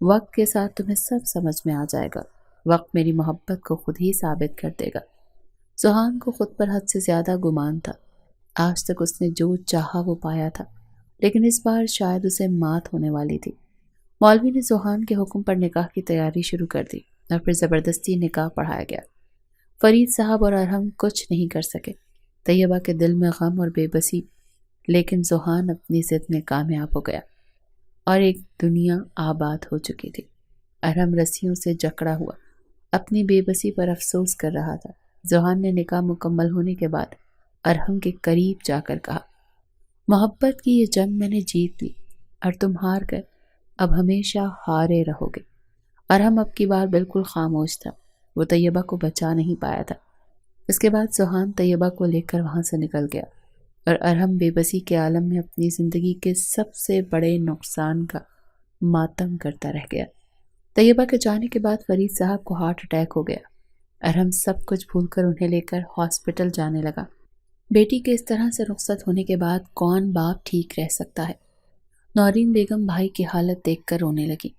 وقت کے ساتھ تمہیں سب سمجھ میں آ جائے گا۔ وقت میری محبت کو خود ہی ثابت کر دے گا۔ سوہان کو خود پر حد سے زیادہ گمان تھا۔ آج تک اس نے جو چاہا وہ پایا تھا، لیکن اس بار شاید اسے مات ہونے والی تھی۔ مولوی نے سوہان کے حکم پر نکاح کی تیاری شروع کر دی اور پھر زبردستی نکاح پڑھایا گیا۔ فرید صاحب اور ارحم کچھ نہیں کر سکے۔ طیبہ کے دل میں غم اور بے بسی، لیکن سوہان اپنی ضد میں کامیاب ہو گیا اور ایک دنیا آباد ہو چکی تھی۔ ارحم رسیوں سے جکڑا ہوا اپنی بے بسی پر افسوس کر رہا تھا۔ سوہان نے نکاح مکمل ہونے کے بعد ارحم کے قریب جا کر کہا، محبت کی یہ جنگ میں نے جیت لی اور تم ہار گئے، اب ہمیشہ ہارے رہو گے۔ ارحم اب کی بار بالکل خاموش تھا، وہ طیبہ کو بچا نہیں پایا تھا۔ اس کے بعد سوہان طیبہ کو لے کر وہاں سے نکل گیا اور ارحم بے بسی کے عالم میں اپنی زندگی کے سب سے بڑے نقصان کا ماتم کرتا رہ گیا۔ طیبہ کے جانے کے بعد فرید صاحب کو ہارٹ اٹیک ہو گیا۔ ارحم سب کچھ بھول کر انہیں لے کر ہاسپٹل جانے لگا۔ بیٹی کے اس طرح سے رخصت ہونے کے بعد کون باپ ٹھیک رہ سکتا ہے؟ نورین بیگم بھائی کی حالت دیکھ کر رونے لگی۔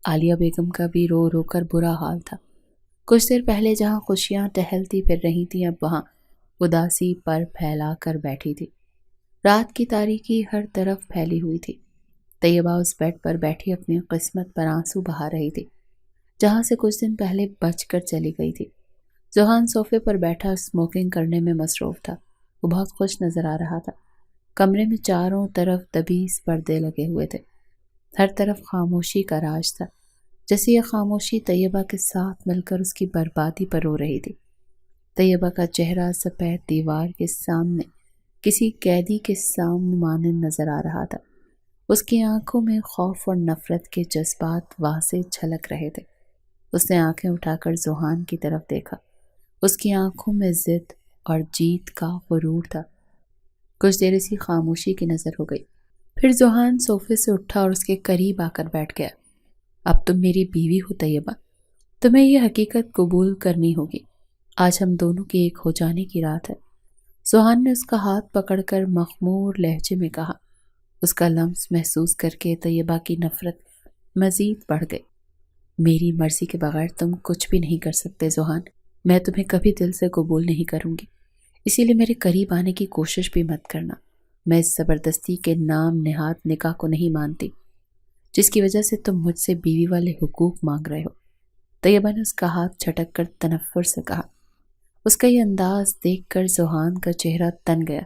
عالیہ بیگم کا بھی رو رو کر برا حال تھا۔ کچھ دیر پہلے جہاں خوشیاں ٹہلتی پھر رہی تھیں، اب وہاں اداسی پر پھیلا کر بیٹھی تھی۔ رات کی تاریکی ہر طرف پھیلی ہوئی تھی۔ طیبہ اس بیڈ پر بیٹھی اپنی قسمت پر آنسو بہا رہی تھی، جہاں سے کچھ دن پہلے بچ کر چلی گئی تھی۔ سوہان صوفے پر بیٹھا اسموکنگ کرنے میں مصروف تھا۔ وہ بہت خوش نظر آ رہا تھا۔ کمرے میں چاروں طرف دبیز پردے لگے ہوئے تھے۔ ہر طرف خاموشی کا راج تھا، جیسے یہ خاموشی طیبہ کے ساتھ مل کر اس کی بربادی پر رو رہی تھی۔ طیبہ کا چہرہ سفید دیوار کے سامنے کسی قیدی کے سامنے مانند نظر آ رہا تھا۔ اس کی آنکھوں میں خوف اور نفرت کے جذبات واضح جھلک رہے تھے۔ اس نے آنکھیں اٹھا کر سوہان کی طرف دیکھا۔ اس کی آنکھوں میں ضد اور جیت کا غرور تھا۔ کچھ دیر اسی خاموشی کی نظر ہو گئی، پھر سوہان صوفے سے اٹھا اور اس کے قریب آ کر بیٹھ گیا۔ اب تم میری بیوی ہو طیبہ، تمہیں یہ حقیقت قبول کرنی ہوگی۔ آج ہم دونوں کے ایک ہو جانے کی رات ہے۔ سوہان نے اس کا ہاتھ پکڑ کر مخمور لہجے میں کہا۔ اس کا لمس محسوس کر کے طیبہ کی نفرت مزید بڑھ گئی۔ میری مرضی کے بغیر تم کچھ بھی نہیں کر سکتے سوہان، میں تمہیں کبھی دل سے قبول نہیں کروں گی، اسی لیے میرے قریب آنے کی کوشش بھی مت کرنا۔ میں اس زبردستی کے نام نہاد نکاح کو نہیں مانتی جس کی وجہ سے تم مجھ سے بیوی والے حقوق مانگ رہے ہو۔ طیبہ نے اس کا ہاتھ جھٹک کر تنفر سے کہا۔ اس کا یہ انداز دیکھ کر سوہان کا چہرہ تن گیا۔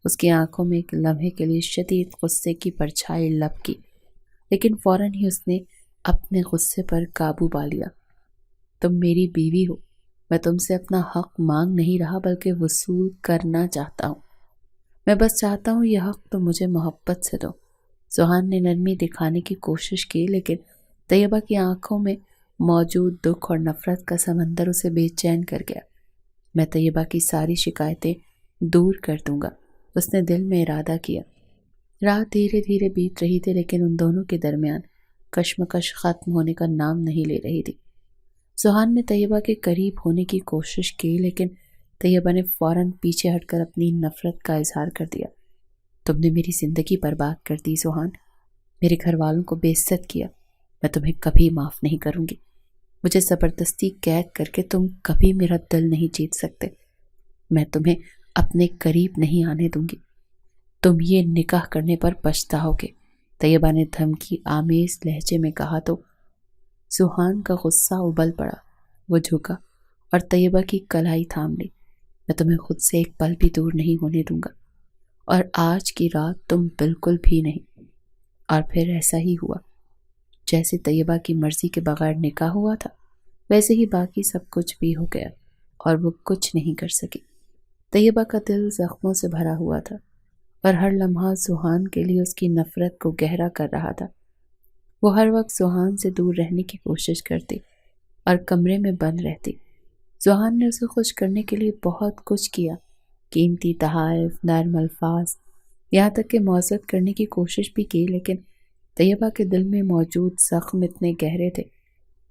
اس کی آنکھوں میں ایک لمحے کے لیے شدید غصے کی پرچھائی لپ کی، لیکن فوراً ہی اس نے اپنے غصے پر قابو پا لیا۔ تم میری بیوی ہو، میں تم سے اپنا حق مانگ نہیں رہا بلکہ وصول کرنا چاہتا ہوں۔ میں بس چاہتا ہوں یہ حق تم مجھے محبت سے دو۔ سوہان نے نرمی دکھانے کی کوشش کی، لیکن طیبہ کی آنکھوں میں موجود دکھ اور نفرت کا سمندر اسے بے چین کر گیا۔ میں طیبہ کی ساری شکایتیں دور کر دوں گا، اس نے دل میں ارادہ کیا۔ رات دھیرے دھیرے بیت رہی تھی، لیکن ان دونوں کے درمیان کشمکش ختم ہونے کا نام نہیں لے رہی تھی۔ سوہان نے طیبہ کے قریب ہونے کی کوشش کی، لیکن طیبہ نے فوراً پیچھے ہٹ کر اپنی نفرت کا اظہار کر دیا۔ تم نے میری زندگی برباد کر دی سوہان، میرے گھر والوں کو بے عزت کیا، میں تمہیں کبھی معاف نہیں کروں گی۔ مجھے زبردستی قید کر کے تم کبھی میرا دل نہیں جیت سکتے، میں تمہیں اپنے قریب نہیں آنے دوں گی، تم یہ نکاح کرنے پر پچھتاؤ گے، طیبہ نے دھمکی آمیز لہجے میں کہا تو سوہان کا غصہ ابل پڑا۔ وہ جھکا اور طیبہ کی کلائی تھام لی۔ میں تمہیں خود سے ایک پل بھی دور نہیں ہونے دوں گا، اور آج کی رات تم بالکل بھی نہیں۔ اور پھر ایسا ہی ہوا، جیسے طیبہ کی مرضی کے بغیر نکاح ہوا تھا ویسے ہی باقی سب کچھ بھی ہو گیا، اور وہ کچھ نہیں کر سکی۔ طیبہ کا دل زخموں سے بھرا ہوا تھا، اور ہر لمحہ سوہان کے لیے اس کی نفرت کو گہرا کر رہا تھا۔ وہ ہر وقت سوہان سے دور رہنے کی کوشش کرتی اور کمرے میں بند رہتی۔ سوہان نے اسے خوش کرنے کے لیے بہت کچھ کیا، قیمتی تحائف، نرم الفاظ، یہاں تک کہ موعظت کرنے کی کوشش بھی کی، لیکن طیبہ کے دل میں موجود زخم اتنے گہرے تھے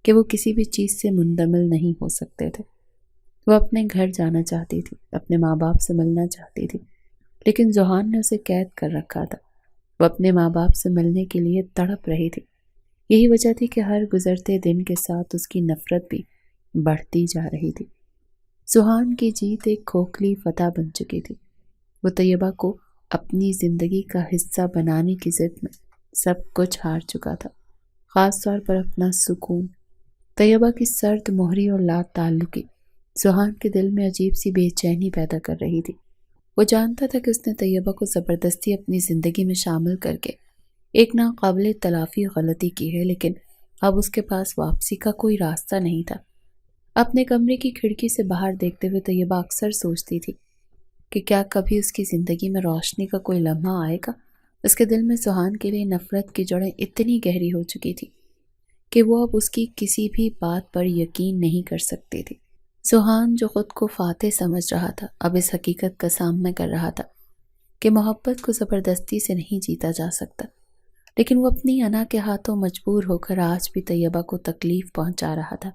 کہ وہ کسی بھی چیز سے مندمل نہیں ہو سکتے تھے۔ وہ اپنے گھر جانا چاہتی تھی، اپنے ماں باپ سے ملنا چاہتی تھی، لیکن سوہان نے اسے قید کر رکھا تھا۔ وہ اپنے ماں باپ سے ملنے کے لیے تڑپ رہی تھی۔ یہی وجہ تھی کہ ہر گزرتے دن کے ساتھ اس کی نفرت بھی بڑھتی جا رہی تھی۔ سوہان کی جیت ایک کھوکھلی فتح بن چکی تھی۔ وہ طیبہ کو اپنی زندگی کا حصہ بنانے کی ضد میں سب کچھ ہار چکا تھا، خاص طور پر اپنا سکون۔ طیبہ کی سرد مہری اور لا تعلقی سوہان کے دل میں عجیب سی بے چینی پیدا کر رہی تھی۔ وہ جانتا تھا کہ اس نے طیبہ کو زبردستی اپنی زندگی میں شامل کر کے ایک ناقابل تلافی غلطی کی ہے، لیکن اب اس کے پاس واپسی کا کوئی راستہ نہیں تھا۔ اپنے کمرے کی کھڑکی سے باہر دیکھتے ہوئے طیبہ اکثر سوچتی تھی کہ کیا کبھی اس کی زندگی میں روشنی کا کوئی لمحہ آئے گا۔ اس کے دل میں سوہان کے لیے نفرت کی جڑیں اتنی گہری ہو چکی تھی کہ وہ اب اس کی کسی بھی بات پر یقین نہیں کر سکتی تھی۔ سوہان جو خود کو فاتح سمجھ رہا تھا، اب اس حقیقت کا سامنا کر رہا تھا کہ محبت کو زبردستی سے نہیں جیتا جا سکتا، لیکن وہ اپنی انا کے ہاتھوں مجبور ہو کر آج بھی طیبہ کو تکلیف پہنچا رہا تھا۔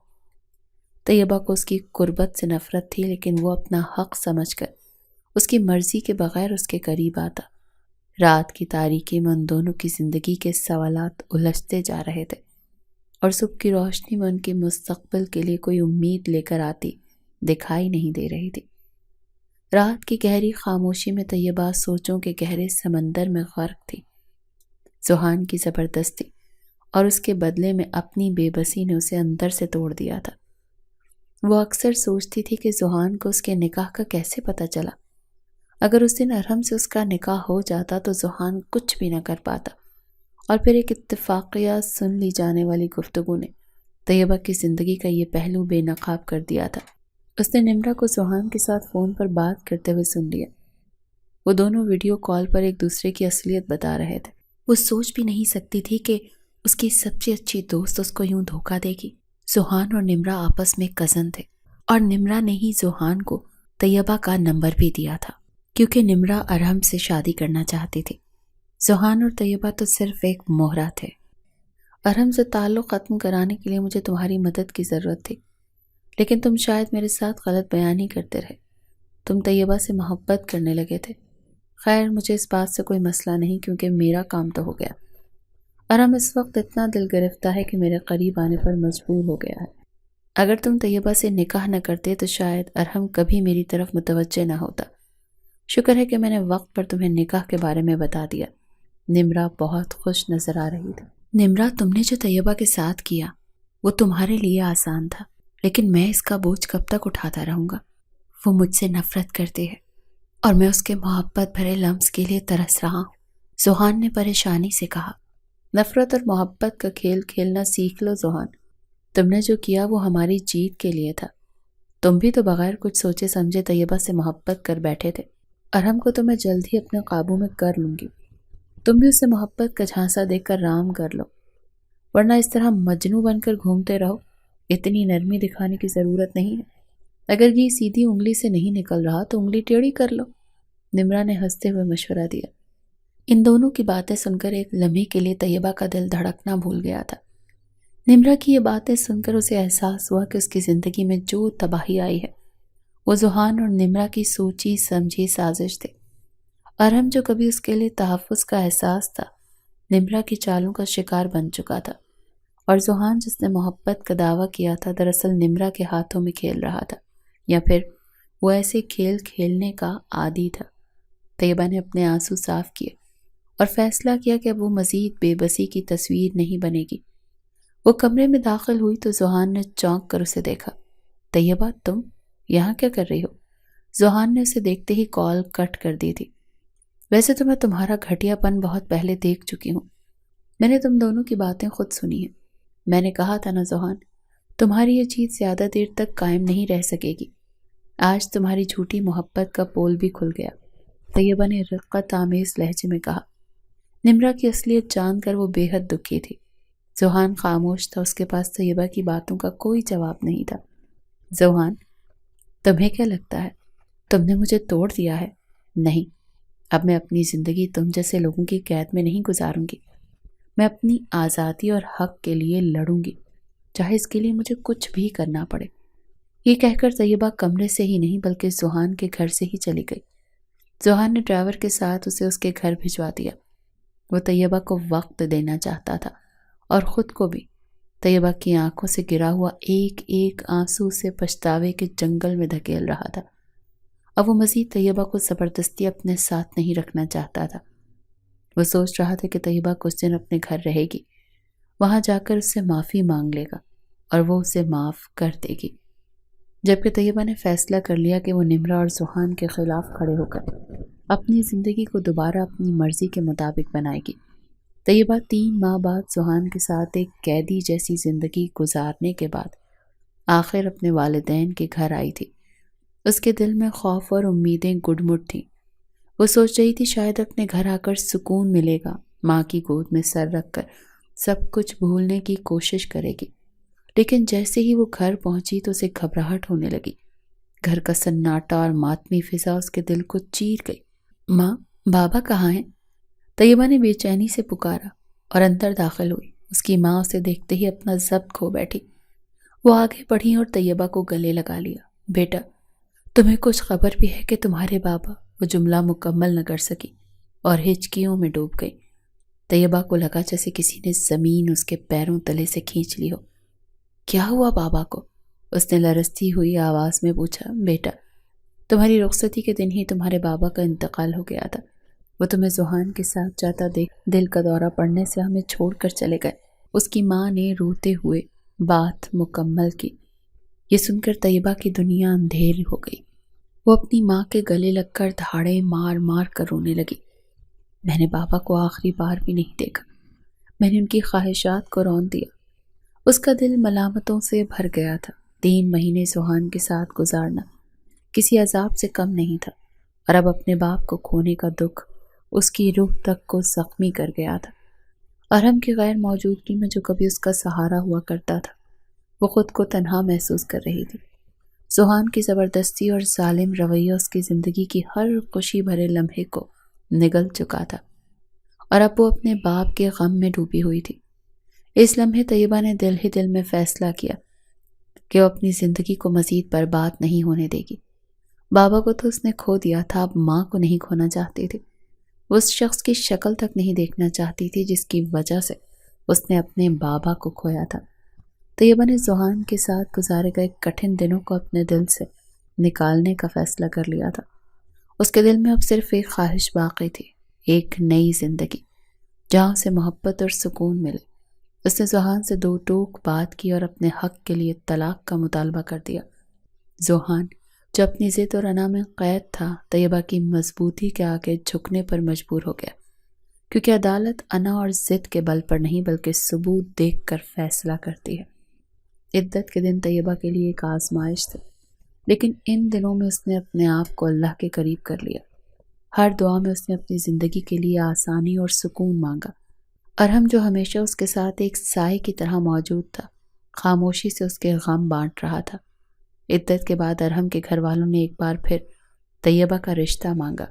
طیبہ کو اس کی قربت سے نفرت تھی، لیکن وہ اپنا حق سمجھ کر اس کی مرضی کے بغیر اس کے قریب آتا۔ رات کی تاریکی میں ان دونوں کی زندگی کے سوالات الجھتے جا رہے تھے، اور صبح کی روشنی میں ان کے مستقبل کے لیے کوئی امید لے کر آتی دکھائی نہیں دے رہی تھی۔ رات کی گہری خاموشی میں طیبہ سوچوں کے گہرے سمندر میں غرق تھی۔ سوہان کی زبردستی اور اس کے بدلے میں اپنی بے بسی نے اسے اندر سے توڑ دیا تھا۔ وہ اکثر سوچتی تھی کہ سوہان کو اس کے نکاح کا کیسے پتہ چلا۔ اگر اس دن ارحم سے اس کا نکاح ہو جاتا تو سوہان کچھ بھی نہ کر پاتا، اور پھر ایک اتفاقیہ سن لی جانے والی گفتگو نے طیبہ کی زندگی کا یہ پہلو بے نقاب کر دیا تھا۔ اس نے نمرہ کو سوہان کے ساتھ فون پر بات کرتے ہوئے سن لیا۔ وہ دونوں ویڈیو کال پر ایک دوسرے کی اصلیت بتا رہے تھے۔ وہ سوچ بھی نہیں سکتی تھی کہ اس کی سب سے اچھی دوست اس کو یوں دھوکہ دے گی۔ سوہان اور نمرہ آپس میں کزن تھے، اور نمرہ نے ہی سوہان کو طیبہ کا نمبر بھی دیا تھا، کیونکہ نمرہ ارحم سے شادی کرنا چاہتی تھی۔ سوہان اور طیبہ تو صرف ایک مہرہ تھے۔ ارحم سے تعلق ختم کرانے کے لیے مجھے تمہاری مدد کی ضرورت تھی، لیکن تم شاید میرے ساتھ غلط بیانی کرتے رہے، تم طیبہ سے محبت کرنے لگے تھے۔ خیر مجھے اس بات سے کوئی مسئلہ نہیں کیونکہ میرا کام تو ہو گیا۔ ارم اس وقت اتنا دل گرفتہ ہے کہ میرے قریب آنے پر مجبور ہو گیا ہے۔ اگر تم طیبہ سے نکاح نہ کرتے تو شاید ارحم کبھی میری طرف متوجہ نہ ہوتا۔ شکر ہے کہ میں نے وقت پر تمہیں نکاح کے بارے میں بتا دیا۔ نمرا بہت خوش نظر آ رہی تھی۔ نمرا تم نے جو طیبہ کے ساتھ کیا وہ تمہارے لیے آسان تھا، لیکن میں اس کا بوجھ کب تک اٹھاتا رہوں گا؟ وہ مجھ سے نفرت کرتی ہے اور میں اس کے محبت بھرے لمس کے لیے ترس رہا ہوں، زوہان نے پریشانی سے کہا۔ نفرت اور محبت کا کھیل کھیلنا سیکھ لو زوہان، تم نے جو کیا وہ ہماری جیت کے لیے تھا۔ تم بھی تو بغیر کچھ سوچے سمجھے طیبہ سے محبت کر بیٹھے تھے۔ ارحم کو تو میں جلد ہی اپنے قابو میں کر لوں گی، تم بھی اسے محبت کا جھانسا دے کر رام کر لو، ورنہ اس طرح مجنوں بن کر گھومتے رہو۔ اتنی نرمی دکھانے کی ضرورت نہیں ہے، اگر یہ سیدھی انگلی سے نہیں نکل رہا تو انگلی ٹیڑھی کر لو، نمرا نے ہنستے ہوئے مشورہ دیا۔ ان دونوں کی باتیں سن کر ایک لمحے کے لیے طیبہ کا دل دھڑکنا بھول گیا تھا۔ نمرا کی یہ باتیں سن کر اسے احساس ہوا کہ اس کی زندگی میں جو تباہی آئی ہے وہ زوہان اور نمرا کی سوچی سمجھی سازش تھی۔ ارحم جو کبھی اس کے لیے تحفظ کا احساس تھا، نمرا کی چالوں کا شکار بن چکا تھا، اور زوہان جس نے محبت کا دعویٰ کیا تھا دراصل نمرا کے ہاتھوں میں کھیل رہا تھا، یا پھر وہ ایسے کھیل کھیلنے کا عادی تھا۔ طیبہ نے اپنے آنسو صاف کیے اور فیصلہ کیا کہ اب وہ مزید بے بسی کی تصویر نہیں بنے گی۔ وہ کمرے میں داخل ہوئی تو زوہان نے چونک کر اسے دیکھا۔ طیبہ تم یہاں کیا کر رہی ہو؟ زوہان نے اسے دیکھتے ہی کال کٹ کر دی تھی۔ ویسے تو میں تمہارا گھٹیا پن بہت پہلے دیکھ چکی ہوں، میں نے تم دونوں کی باتیں خود سنی ہیں۔ میں نے کہا تھا نا زوہان، تمہاری یہ چیز زیادہ دیر تک قائم نہیں رہ سکے گی۔ آج تمہاری جھوٹی محبت کا پول بھی کھل گیا، طیبہ نے رقت آمیز لہجے میں کہا۔ نمرا کی اصلیت جان کر وہ بے حد دکھی تھی۔ زوہان خاموش تھا، اس کے پاس طیبہ کی باتوں کا کوئی جواب نہیں تھا۔ زوہان تمہیں کیا لگتا ہے تم نے مجھے توڑ دیا ہے؟ نہیں، اب میں اپنی زندگی تم جیسے لوگوں کی قید میں نہیں گزاروں گی۔ میں اپنی آزادی اور حق کے لیے لڑوں گی، چاہے اس کے لیے مجھے کچھ بھی کرنا پڑے۔ یہ کہہ کر طیبہ کمرے سے ہی نہیں بلکہ زوہان کے گھر سے ہی چلی گئی۔ زوہان نے ڈرائیور کے ساتھ اسے اس کے گھر بھجوا دیا۔ وہ طیبہ کو وقت دینا چاہتا تھا اور خود کو بھی۔ طیبہ کی آنکھوں سے گرا ہوا ایک ایک آنسو سے پچھتاوے کے جنگل میں دھکیل رہا تھا۔ اب وہ مزید طیبہ کو زبردستی اپنے ساتھ نہیں رکھنا چاہتا تھا۔ وہ سوچ رہا تھا کہ طیبہ کچھ دن اپنے گھر رہے گی، وہاں جا کر اس سے معافی مانگ لے گا اور وہ اسے معاف کر دے گی۔ جبکہ طیبہ نے فیصلہ کر لیا کہ وہ نمرا اور زوہان کے خلاف کھڑے ہو کر اپنی زندگی کو دوبارہ اپنی مرضی کے مطابق بنائے گی۔ طیبہ 3 ماہ بعد زوہان کے ساتھ ایک قیدی جیسی زندگی گزارنے کے بعد آخر اپنے والدین کے گھر آئی تھی۔ اس کے دل میں خوف اور امیدیں گڈ مڈ تھیں۔ وہ سوچ رہی تھی شاید اپنے گھر آ کر سکون ملے گا، ماں کی گود میں سر رکھ کر سب کچھ بھولنے کی کوشش کرے گی، لیکن جیسے ہی وہ گھر پہنچی تو اسے گھبراہٹ ہونے لگی۔ گھر کا سناٹا اور ماتمی فضا اس کے دل کو چیر گئی۔ ماں، بابا کہاں ہیں؟ طیبہ نے بے چینی سے پکارا اور اندر داخل ہوئی۔ اس کی ماں اسے دیکھتے ہی اپنا ضبط کھو بیٹھی۔ وہ آگے بڑھی اور طیبہ کو گلے لگا لیا۔ بیٹا، تمہیں کچھ خبر بھی ہے کہ تمہارے بابا؟ وہ جملہ مکمل نہ کر سکی اور ہچکیوں میں ڈوب گئی۔ طیبہ کو لگا جیسے کسی نے زمین اس کے پیروں تلے سے کھینچ لی ہو۔ کیا ہوا بابا کو؟ اس نے لرزتی ہوئی آواز میں پوچھا۔ بیٹا، تمہاری رخصتی کے دن ہی تمہارے بابا کا انتقال ہو گیا تھا۔ وہ تمہیں زوہان کے ساتھ جاتا دیکھ دل کا دورہ پڑنے سے ہمیں چھوڑ کر چلے گئے۔ اس کی ماں نے روتے ہوئے بات مکمل کی۔ یہ سن کر طیبہ کی دنیا اندھیری ہو گئی۔ وہ اپنی ماں کے گلے لگ کر دھاڑے مار مار کر رونے لگی۔ میں نے بابا کو آخری بار بھی نہیں دیکھا، میں نے ان کی خواہشات کو رون دیا۔ اس کا دل ملامتوں سے بھر گیا تھا۔ 3 مہینے زوہان کے ساتھ گزارنا کسی عذاب سے کم نہیں تھا، اور اب اپنے باپ کو کھونے کا دکھ اس کی روح تک کو زخمی کر گیا تھا۔ ارحم کی غیر موجودگی میں جو کبھی اس کا سہارا ہوا کرتا تھا، وہ خود کو تنہا محسوس کر رہی تھی۔ زوہان کی زبردستی اور ظالم رویہ اس کی زندگی کی ہر خوشی بھرے لمحے کو نگل چکا تھا، اور اب وہ اپنے باپ کے غم میں ڈوبی ہوئی تھی۔ اس لمحے طیبہ نے دل ہی دل میں فیصلہ کیا کہ وہ اپنی زندگی کو مزید برباد نہیں ہونے دے گی۔ بابا کو تو اس نے کھو دیا تھا، اب ماں کو نہیں کھونا چاہتی تھی۔ وہ اس شخص کی شکل تک نہیں دیکھنا چاہتی تھی جس کی وجہ سے اس نے اپنے بابا کو کھویا تھا۔ طیبہ نے ذوحان کے ساتھ گزارے گئے کٹھن دنوں کو اپنے دل سے نکالنے کا فیصلہ کر لیا تھا۔ اس کے دل میں اب صرف ایک خواہش باقی تھی، ایک نئی زندگی جہاں اسے محبت اور سکون ملے۔ اس نے ذوحان سے دو ٹوک بات کی اور اپنے حق کے لیے طلاق کا مطالبہ کر دیا۔ ذوحان جو اپنی ضد اور انا میں قید تھا، طیبہ کی مضبوطی کے آگے جھکنے پر مجبور ہو گیا، کیونکہ عدالت انا اور ضد کے بل پر نہیں بلکہ ثبوت دیکھ کر فیصلہ کرتی ہے۔ عدت کے دن طیبہ کے لیے ایک آزمائش تھے، لیکن ان دنوں میں اس نے اپنے آپ کو اللہ کے قریب کر لیا۔ ہر دعا میں اس نے اپنی زندگی کے لیے آسانی اور سکون مانگا۔ ارحم جو ہمیشہ اس کے ساتھ ایک سائے کی طرح موجود تھا، خاموشی سے اس کے غم بانٹ رہا تھا۔ عدت کے بعد ارحم کے گھر والوں نے ایک بار پھر طیبہ کا رشتہ مانگا۔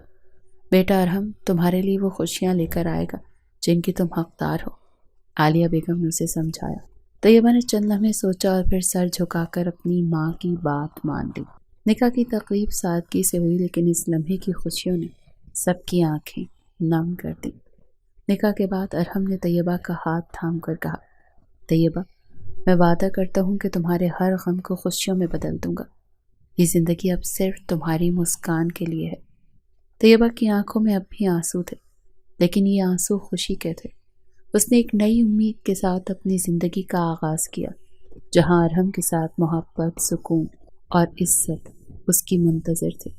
بیٹا ارحم تمہارے لیے وہ خوشیاں لے کر آئے گا جن کی تم حقدار ہو، عالیہ بیگم نے اسے سمجھایا۔ طیبہ نے چند لمحے سوچا اور پھر سر جھکا کر اپنی ماں کی بات مان لی۔ نکاح کی تقریب سادگی سے ہوئی، لیکن اس لمحے کی خوشیوں نے سب کی آنکھیں نم کر دی۔ نکاح کے بعد ارحم نے طیبہ کا ہاتھ تھام کر کہا، طیبہ میں وعدہ کرتا ہوں کہ تمہارے ہر غم کو خوشیوں میں بدل دوں گا۔ یہ زندگی اب صرف تمہاری مسکان کے لیے ہے۔ طیبہ کی آنکھوں میں اب بھی آنسو تھے، لیکن یہ آنسو خوشی کے تھے۔ اس نے ایک نئی امید کے ساتھ اپنی زندگی کا آغاز کیا، جہاں ارحم کے ساتھ محبت، سکون اور عزت اس کی منتظر تھی۔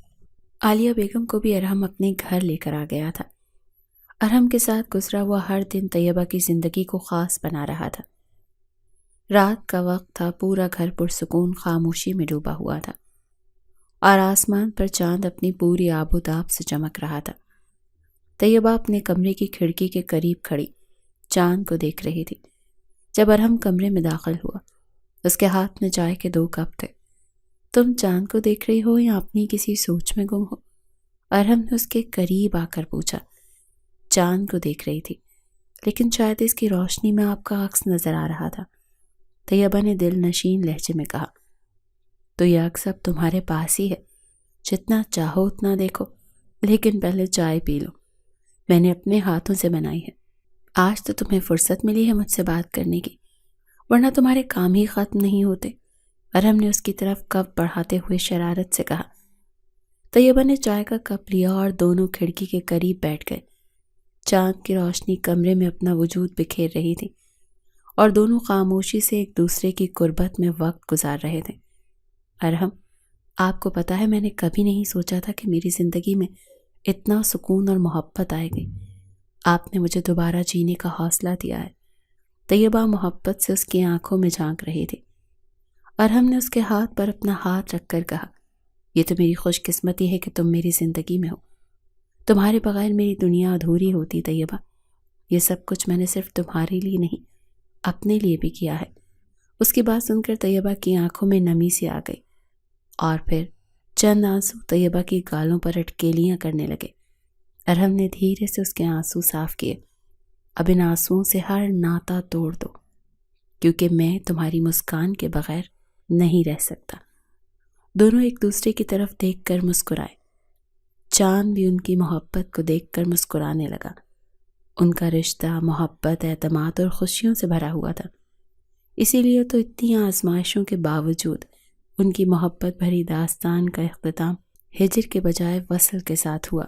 عالیہ بیگم کو بھی ارحم اپنے گھر لے کر آ گیا تھا۔ ارحم کے ساتھ گزرا ہوا ہر دن طیبہ کی زندگی کو خاص بنا رہا تھا۔ رات کا وقت تھا، پورا گھر پرسکون خاموشی میں ڈوبا ہوا تھا، اور آسمان پر چاند اپنی پوری آب و تاب سے چمک رہا تھا۔ طیبہ اپنے کمرے کی کھڑکی کے قریب کھڑی چاند کو دیکھ رہی تھی۔ جب ارحم کمرے میں داخل ہوا، اس کے ہاتھ میں چائے کے 2 کپ تھے۔ تم چاند کو دیکھ رہی ہو یا اپنی کسی سوچ میں گم ہو؟ ارحم نے اس کے قریب آ کر پوچھا۔ چاند کو دیکھ رہی تھی، لیکن شاید اس کی روشنی میں آپ کا عکس نظر آ رہا تھا۔ طیبہ نے دل نشین لہجے میں کہا، تو یہ عکس اب تمہارے پاس ہی ہے، جتنا چاہو اتنا دیکھو، لیکن پہلے چائے پی لو، میں نے اپنے ہاتھوں سے بنائی ہے۔ آج تو تمہیں فرصت ملی ہے مجھ سے بات کرنے کی، ورنہ تمہارے کام ہی ختم نہیں ہوتے۔ ارحم نے اس کی طرف کپ بڑھاتے ہوئے شرارت سے کہا۔ طیبہ نے چائے کا کپ لیا اور دونوں کھڑکی کے قریب بیٹھ گئے۔ چاند کی روشنی کمرے میں اپنا وجود بکھیر رہی تھی، اور دونوں خاموشی سے ایک دوسرے کی قربت میں وقت گزار رہے تھے۔ ارحم، آپ کو پتا ہے میں نے کبھی نہیں سوچا تھا کہ میری زندگی میں اتنا سکون اور محبت آئے گی۔ آپ نے مجھے دوبارہ جینے کا حوصلہ دیا ہے۔ طیبہ محبت سے اس کی آنکھوں میں جھانک رہی تھی۔ ارحم نے اس کے ہاتھ پر اپنا ہاتھ رکھ کر کہا، یہ تو میری خوش قسمتی ہے کہ تم میری زندگی میں ہو، تمہارے بغیر میری دنیا ادھوری ہوتی طیبہ۔ یہ سب کچھ میں نے صرف تمہارے لیے نہیں، اپنے لیے بھی کیا ہے۔ اس کی بات سن کر طیبہ کی آنکھوں میں نمی سی آ گئی، اور پھر چند آنسو طیبہ کی گالوں پر اٹکیلیاں کرنے لگے۔ ارحم نے دھیرے سے اس کے آنسو صاف کیے۔ اب ان آنسوؤں سے ہر ناتا توڑ دو، کیونکہ میں تمہاری مسکان کے بغیر نہیں رہ سکتا۔ دونوں ایک دوسرے کی طرف دیکھ کر مسکرائے۔ چاند بھی ان کی محبت کو دیکھ کر مسکرانے لگا۔ ان کا رشتہ محبت، اعتماد اور خوشیوں سے بھرا ہوا تھا۔ اسی لیے تو اتنی آزمائشوں کے باوجود ان کی محبت بھری داستان کا اختتام ہجر کے بجائے وصل کے ساتھ ہوا۔